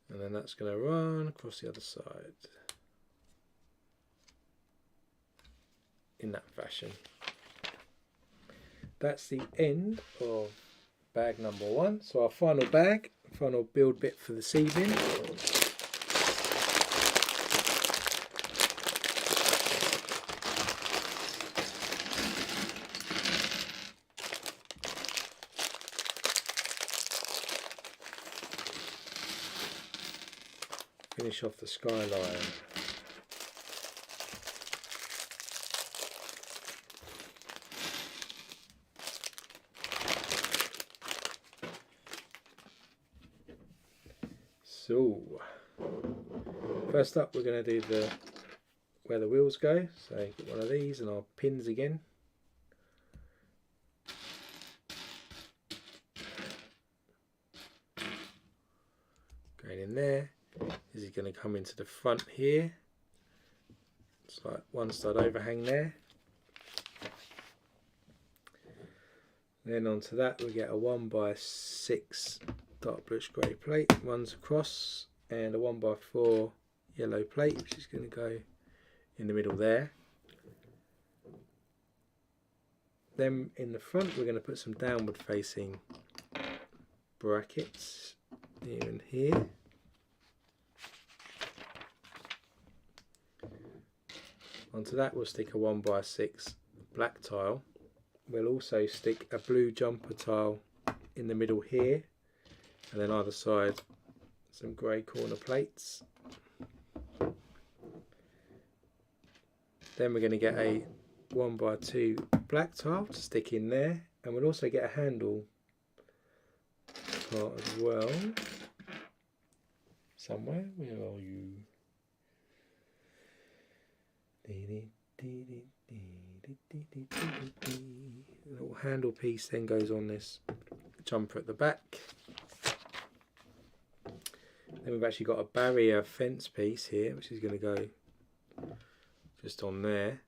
And then that's going to run across the other side in that fashion. That's the end of bag number 1. So our final bag, final build bit for this evening. Finish off the Skyline. So first up we're going to do where the wheels go. So get one of these and our pins again. in there. This is going to come into the front here. It's like one side overhang there. Then onto that we get a 1x6 dark bluish grey plate runs across, and a 1x4 yellow plate which is going to go in the middle there. Then in the front we're going to put some downward facing brackets here and here. Onto that we'll stick a 1x6 black tile. We'll also stick a blue jumper tile in the middle here, and then either side some grey corner plates. Then we're going to get a 1x2 black tile to stick in there, and we'll also get a handle part as well somewhere. Where are you? A little handle piece then goes on this jumper at the back. Then we've actually got a barrier fence piece here which is going to go just on there,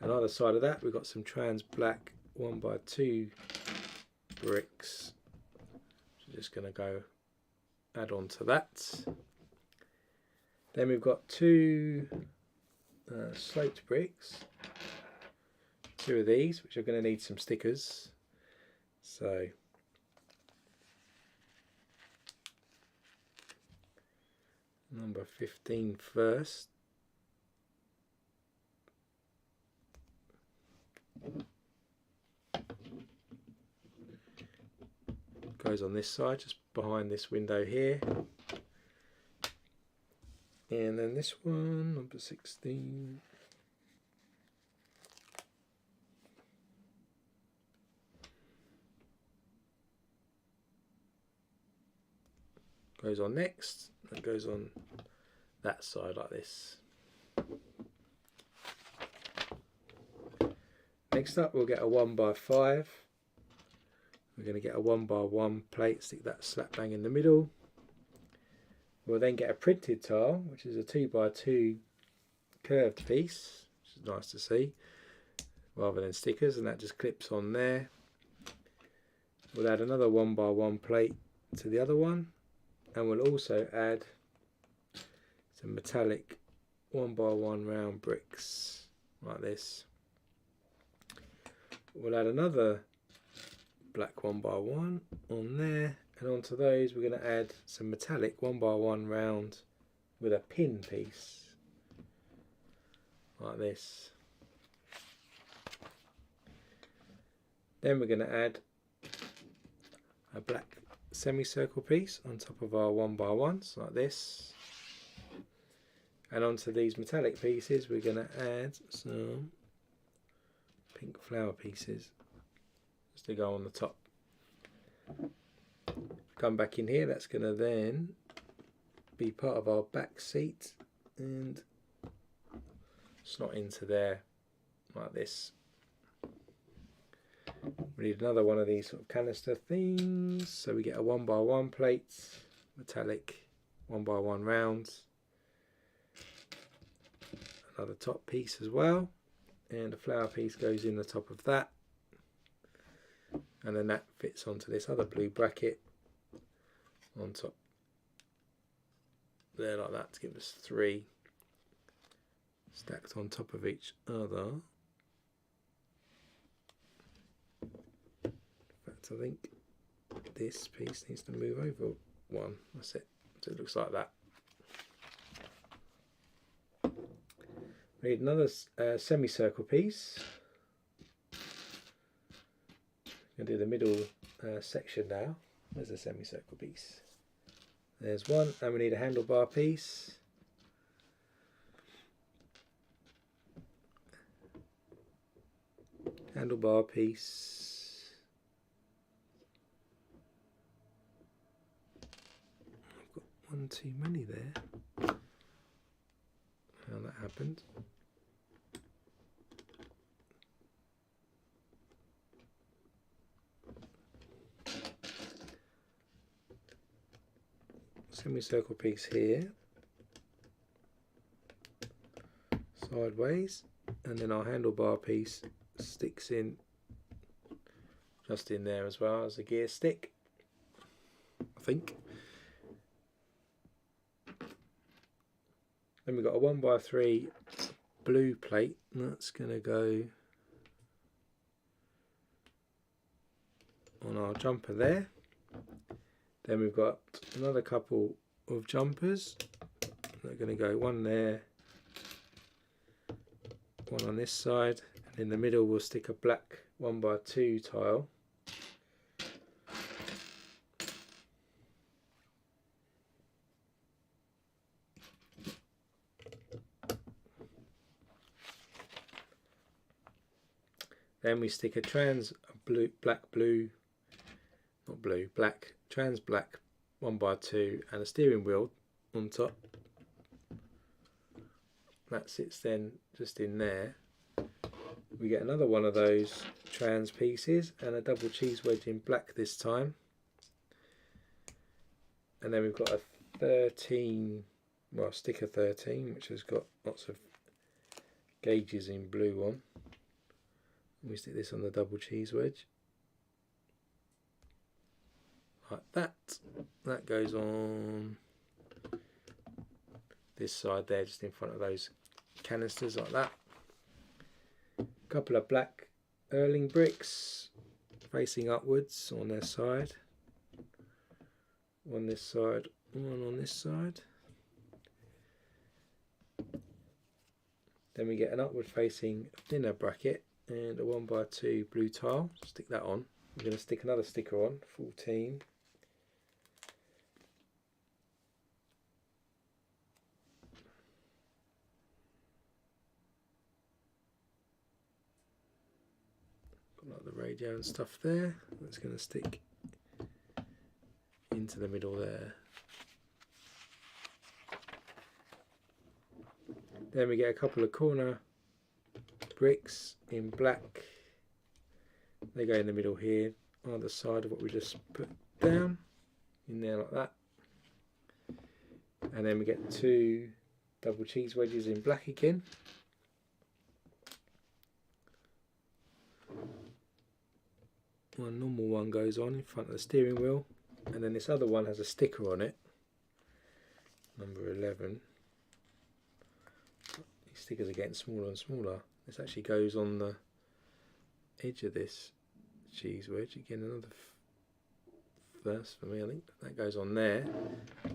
and either side of that we've got some trans black 1x2 bricks which are just going to go add on to that. Then we've got two sloped bricks, two of these which are going to need some stickers. So number 15 first. Goes on this side, just behind this window here. And then this one, number 16. Goes on next, that goes on that side like this. Next up we'll get a 1x5. We're going to get a 1x1 plate, stick that slap bang in the middle. We'll then get a printed tile, which is a 2x2 curved piece, which is nice to see, rather than stickers, and that just clips on there. We'll add another 1x1 plate to the other one, and we'll also add some metallic 1x1 round bricks like this. We'll add another black 1x1 on there, and onto those we're going to add some metallic 1x1 round with a pin piece like this. Then we're going to add a black semicircle piece on top of our 1x1s like this, and onto these metallic pieces we're going to add some pink flower pieces just to go on the top. Come back in here, that's going to then be part of our back seat and slot into there like this. We need another one of these sort of canister things, so we get a 1x1 plate, metallic 1x1 rounds, another top piece as well, and a flower piece goes in the top of that, and then that fits onto this other blue bracket on top there like that to give us three stacked on top of each other. I think this piece needs to move over one. That's it. So it looks like that. We need another semicircle piece. I'm going to do the middle section now. There's a semicircle piece. There's one, and we need a handlebar piece. Handlebar piece. One too many there. How that happened. semicircle piece here, sideways, and then our handlebar piece sticks in just in there as well as a gear stick, I think. Then we've got a 1x3 blue plate, and that's going to go on our jumper there. Then we've got another couple of jumpers. They're going to go one there, one on this side, and in the middle we'll stick a black 1x2 tile. Then we stick a trans black 1x2 and a steering wheel on top. That sits then just in there. We get another one of those trans pieces and a double cheese wedge in black this time. And then we've got a 13, well, sticker 13, which has got lots of gauges in blue on. We stick this on the double cheese wedge like that. That goes on this side there, just in front of those canisters like that. A couple of black Erling bricks facing upwards on their side. One this side, one on this side. Then we get an upward facing thinner bracket and a 1x2 blue tile. Stick that on. We're going to stick another sticker on, 14. Got like the radio and stuff there. That's going to stick into the middle there. Then we get a couple of corner bricks in black. They go in the middle here, on the side of what we just put down, in there like that. And then we get two double cheese wedges in black again. One normal one goes on in front of the steering wheel, and then this other one has a sticker on it, number 11. These stickers are getting smaller and smaller. This actually goes on the edge of this cheese wedge. Again, another first for me, I think. That goes on there.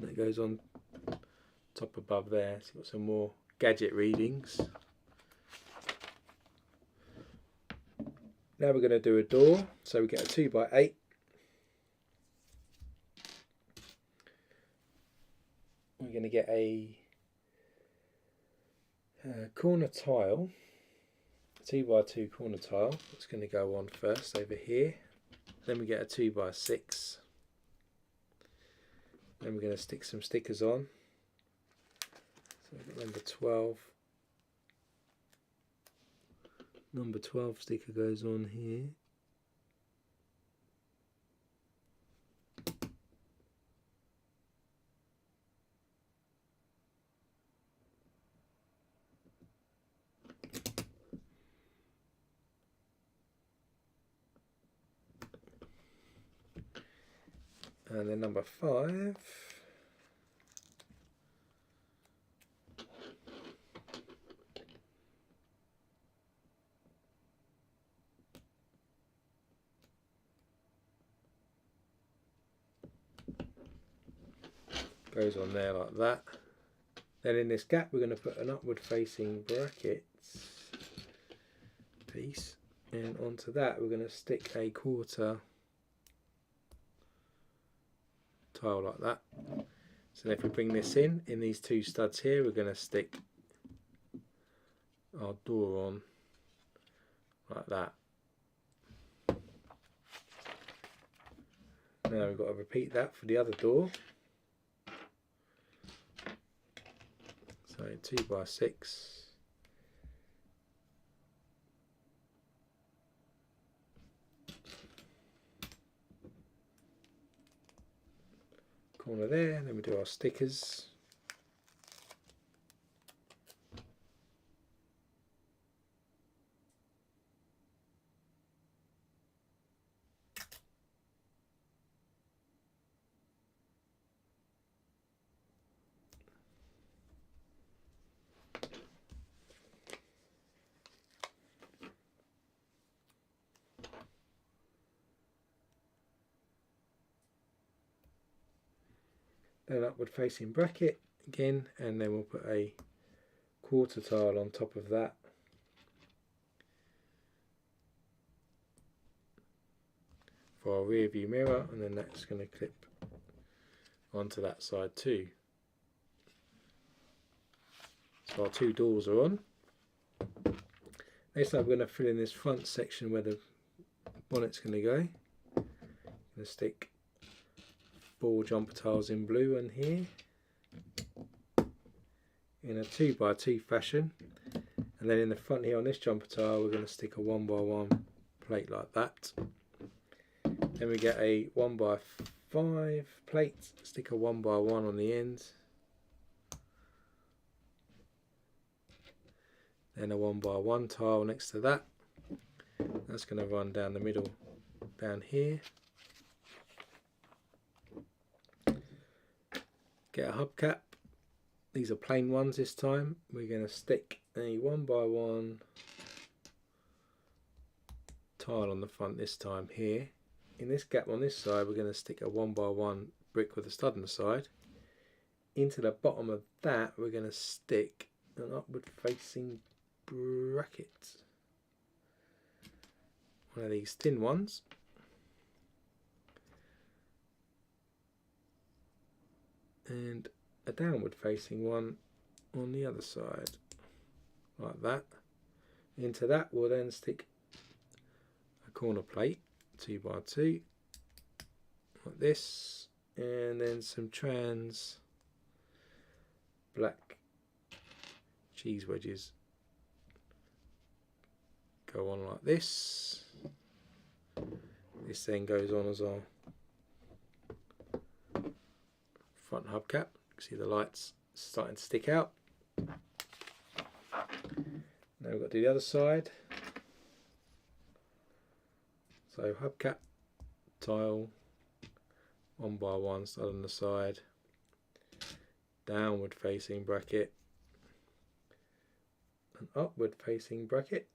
That goes on top above there. So you've got some more gadget readings. Now we're going to do a door. So we get a 2x8. We're going to get a corner tile, 2x2 corner tile. That's going to go on first over here. Then we get a 2x6. Then we're going to stick some stickers on. So we've got number 12. Number 12 sticker goes on here. And then number 5. Goes on there like that. Then in this gap we're going to put an upward facing brackets piece, and onto that we're going to stick a quarter tile like that. So if we bring this in these two studs here, we're going to stick our door on like that. Now we've got to repeat that for the other door. So 2x6. corner there, and then we do our stickers. Then upward facing bracket again, and then we'll put a quarter tile on top of that. For our rear view mirror, and then that's going to clip onto that side too. So our two doors are on. Next up we're going to fill in this front section where the bonnet's going to go. I'm going to stick 4 jumper tiles in blue and here in a 2x2 fashion, and then in the front here on this jumper tile we're going to stick a 1x1 plate like that. Then we get a 1x5 plate, stick a 1x1 on the end, then a 1x1 tile next to that. That's going to run down the middle down here. Get a hubcap. These are plain ones this time. We're going to stick a 1x1 tile on the front this time here. In this gap on this side we're going to stick a 1x1 brick with a stud on the side. Into the bottom of that we're going to stick an upward facing bracket. One of these thin ones. And a downward facing one on the other side, like that. Into that we'll then stick a corner plate, 2x2, like this, and then some trans black cheese wedges go on like this. This then goes on as our front hubcap. You can see the lights starting to stick out. Now we've got to do the other side. So hubcap, tile, 1x1 stud on the side, downward facing bracket, an upward facing bracket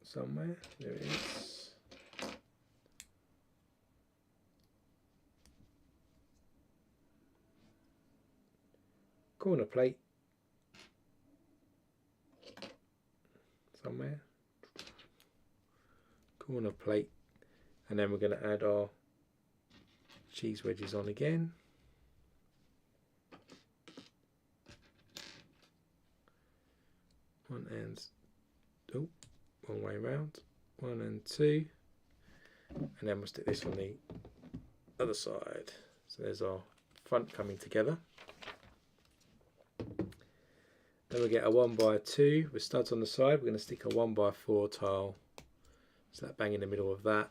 somewhere. There it is. Corner plate somewhere, corner plate, and then we're going to add our cheese wedges on again. One and one way round, 1 and 2, and then we'll stick this on the other side. So there's our front coming together. Then we get a 1x2 with studs on the side. We're going to stick a 1x4 tile, so that bang in the middle of that.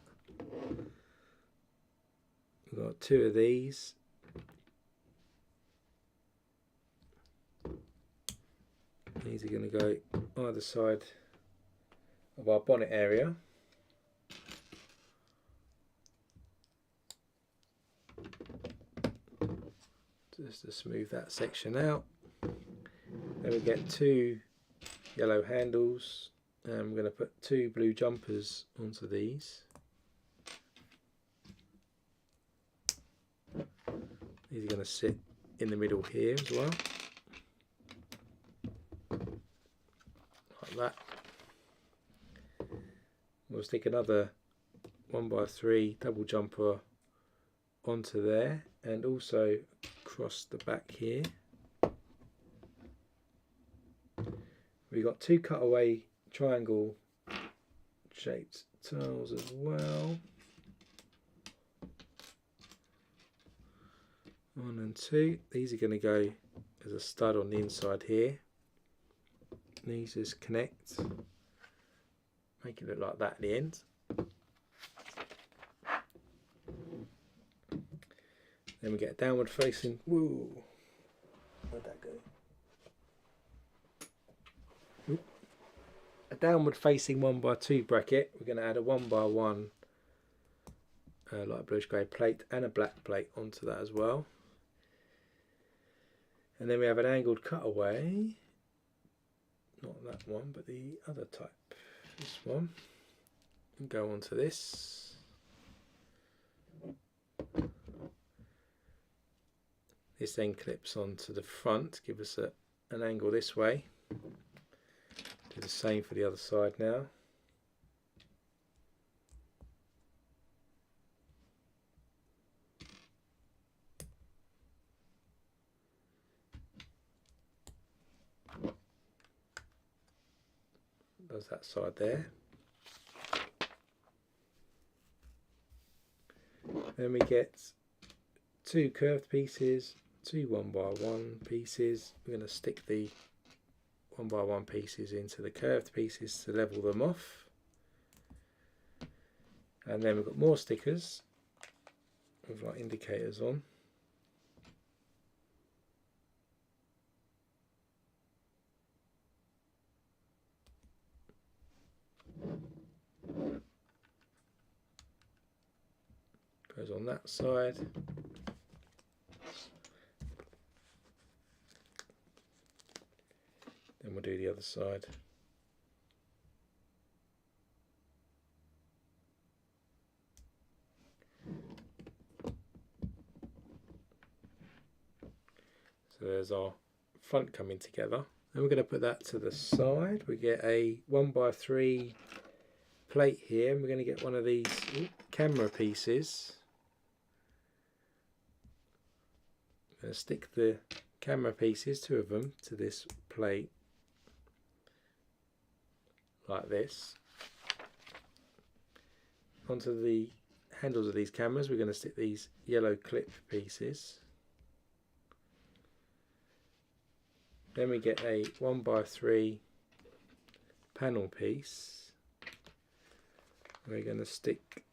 We've got 2 of these. These are going to go either side of our bonnet area. Just to smooth that section out. Then we get 2 yellow handles, and I'm going to put 2 blue jumpers onto these. These are going to sit in the middle here as well, like that. We'll stick another 1x3 double jumper onto there, and also across the back here. We've got 2 cutaway triangle shaped tiles as well. 1 and 2. These are going to go as a stud on the inside here. These just connect, make it look like that at the end. Then we get a downward facing, whoa, where'd that go? Oop. A downward facing 1x2 bracket. We're going to add a 1x1 light bluish grey plate and a black plate onto that as well. And then we have an angled cutaway, not that one but the other type, this one, and go onto this. This then clips onto the front, give us an angle this way. Do the same for the other side now. Does that side there. Then we get 2 curved pieces, 2 1x1 pieces. We're going to stick the 1x1 pieces into the curved pieces to level them off. And then we've got more stickers with like indicators on. Goes on that side. Then we'll do the other side. So there's our front coming together. Then we're going to put that to the side. We get a 1x3 plate here, and we're going to get one of these camera pieces. I'm going to stick the camera pieces, 2 of them, to this plate like this. Onto the handles of these cameras we're going to stick these yellow clip pieces. Then we get a 1x3 panel piece. We're going to stick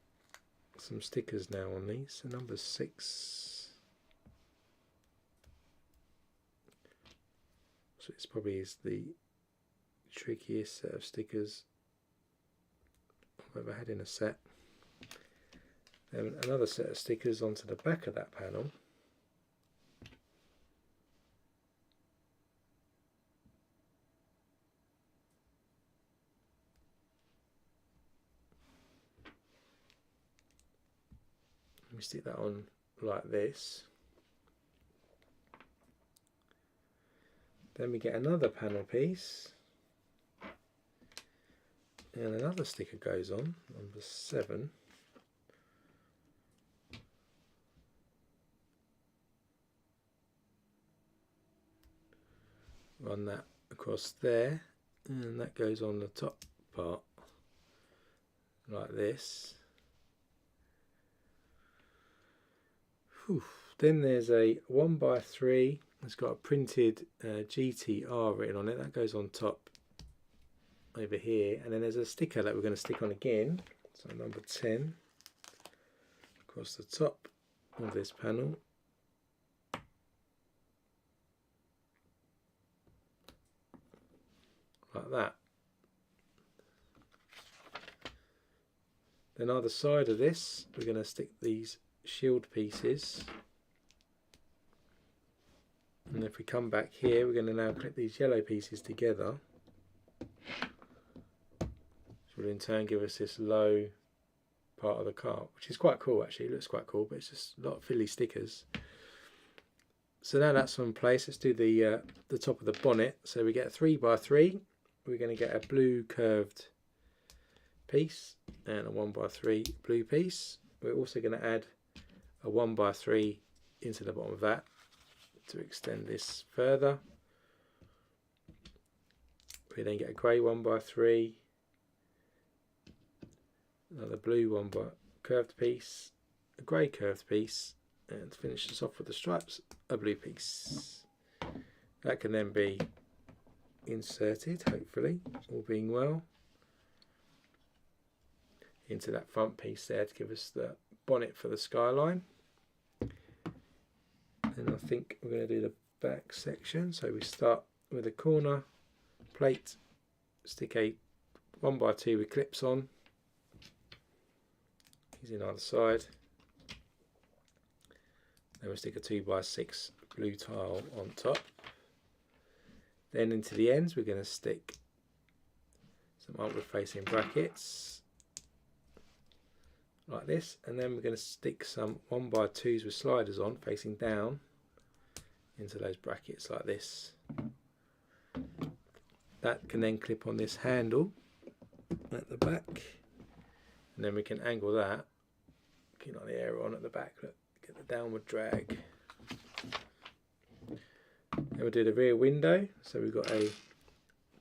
some stickers now on these. So number 6. So this probably is the trickiest set of stickers I've ever had in a set. Then another set of stickers onto the back of that panel. We stick that on like this. Then we get another panel piece, and another sticker goes on, number 7. Run that across there, and that goes on the top part like this. Whew. Then there's a 1x3. It's got a printed GTR written on it. That goes on top over here. And then there's a sticker that we're going to stick on again. So number 10. Across the top of this panel. Like that. Then either side of this, we're going to stick these shield pieces. And if we come back here, we're going to now clip these yellow pieces together, which will in turn give us this low part of the car, which is quite cool actually. It looks quite cool, but it's just a lot of fiddly stickers. So now that's on place, let's do the top of the bonnet. So we get a 3x3. We're going to get a blue curved piece and a 1x3 blue piece. We're also going to add a 1x3 into the bottom of that to extend this further. We then get a grey 1x3, another blue 1x curved piece, a grey curved piece, and to finish this off with the stripes, a blue piece. That can then be inserted, hopefully, all being well, into that front piece there to give us the bonnet for the Skyline. And I think we're going to do the back section. So we start with a corner plate, stick a 1x2 with clips on, using either side. Then we'll stick a 2x6 blue tile on top. Then into the ends we're going to stick some upward facing brackets like this, and then we're going to stick some 1x2s with sliders on facing down into those brackets like this. That can then clip on this handle at the back, and then we can angle that, get on the air on at the back, look, get the downward drag. Then we'll do the rear window, so we've got a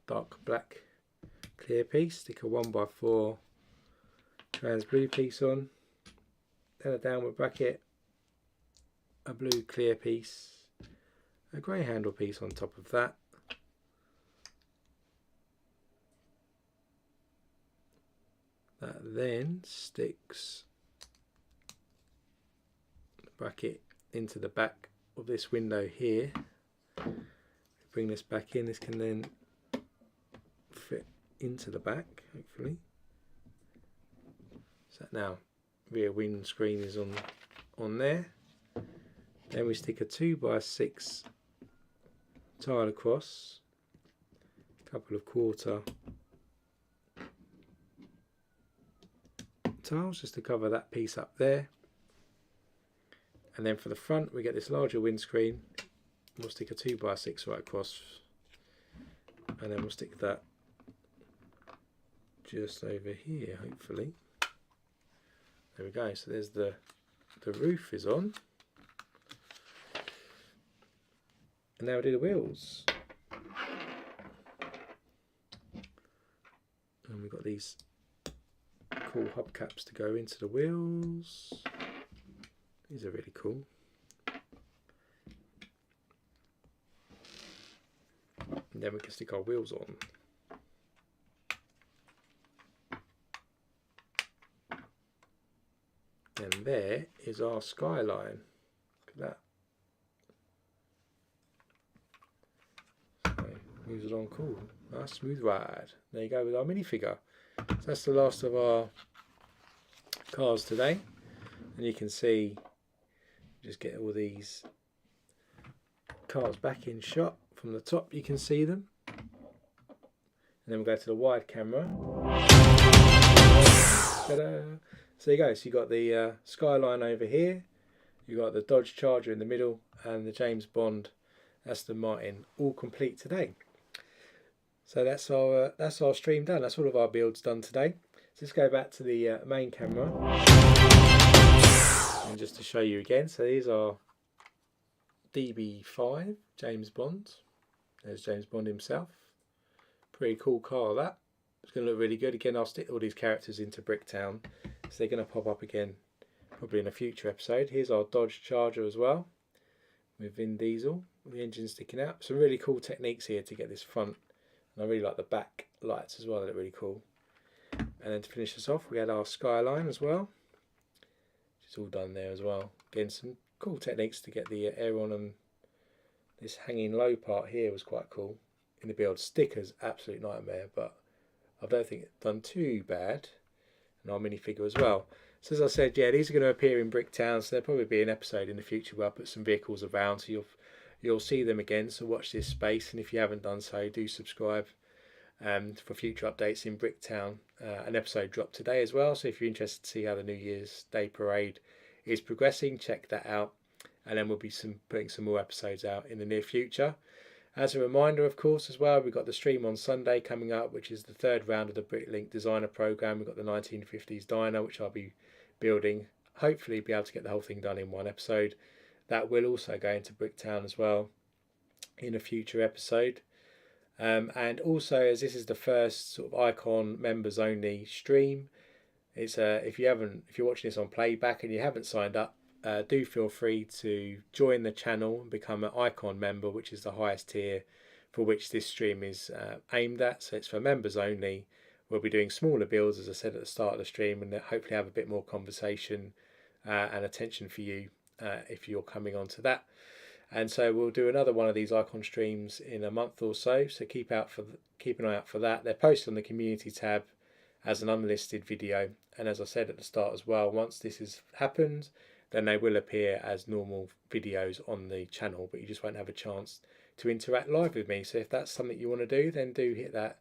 dark black clear piece, stick a 1x4 trans blue piece on, then a downward bracket, a blue clear piece, a grey handle piece on top of that, that then sticks the bracket into the back of this window here. Bring this back in, this can then fit into the back hopefully. So now rear windscreen is on there. Then we stick a 2x6 tile across, a couple of quarter tiles just to cover that piece up there. And then for the front we get this larger windscreen. We'll stick a 2x6 right across, and then we'll stick that just over here hopefully. There we go, so there's the roof is on. And now we'll do the wheels. And we've got these cool hubcaps to go into the wheels. These are really cool. And then we can stick our wheels on. And there is our Skyline. Look at that. So, moves along cool. Nice smooth ride. There you go with our minifigure. So that's the last of our cars today. And you can see, just get all these cars back in shot. From the top you can see them. And then we'll go to the wide camera. Ta-da! So there you go, so you've got the Skyline over here, you've got the Dodge Charger in the middle, and the James Bond Aston Martin, all complete today. So that's our stream done, that's all of our builds done today. So let's go back to the main camera, and just to show you again, so these are DB5, James Bond. There's James Bond himself. Pretty cool car that. It's going to look really good. Again, I'll stick all these characters into Bricktown, so they're going to pop up again probably in a future episode. Here's our Dodge Charger as well, with Vin Diesel, with the engine sticking out. Some really cool techniques here to get this front, and I really like the back lights as well, they look really cool. And then to finish us off, we had our Skyline as well, which is all done there as well. Again, some cool techniques to get the air on, and this hanging low part here was quite cool in the build. Stickers, absolute nightmare, but I don't think it's done too bad. And our minifigure as well. So as I said, yeah, these are going to appear in Bricktown, so there'll probably be an episode in the future where I'll put some vehicles around, so you'll see them again. So watch this space, and if you haven't done so, do subscribe for future updates in Bricktown. An episode dropped today as well, so if you're interested to see how the New Year's Day parade is progressing, check that out. And then we'll be putting some more episodes out in the near future. As a reminder, of course, as well, we've got the stream on Sunday coming up, which is the third round of the Bricklink Designer Programme. We've got the 1950s diner, which I'll be building. Hopefully be able to get the whole thing done in one episode. That will also go into Bricktown as well in a future episode. And also, as this is the first sort of Icon members only stream, it's if you're watching this on playback and you haven't signed up, do feel free to join the channel and become an Icon member, which is the highest tier for which this stream is aimed at. So it's for members only. We'll be doing smaller builds, as I said at the start of the stream, and hopefully have a bit more conversation and attention for you if you're coming on to that. And so we'll do another one of these icon streams in a month or so. So keep an eye out for that. They're posted on the community tab as an unlisted video. And as I said at the start as well, once this has happened, then they will appear as normal videos on the channel, but you just won't have a chance to interact live with me. So if that's something you want to do, then do hit that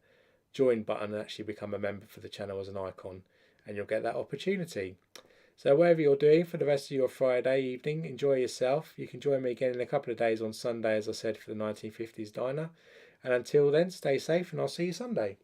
join button and actually become a member for the channel as an icon, and you'll get that opportunity. So whatever you're doing for the rest of your Friday evening, enjoy yourself. You can join me again in a couple of days on Sunday, as I said, for the 1950s Diner. And until then, stay safe and I'll see you Sunday.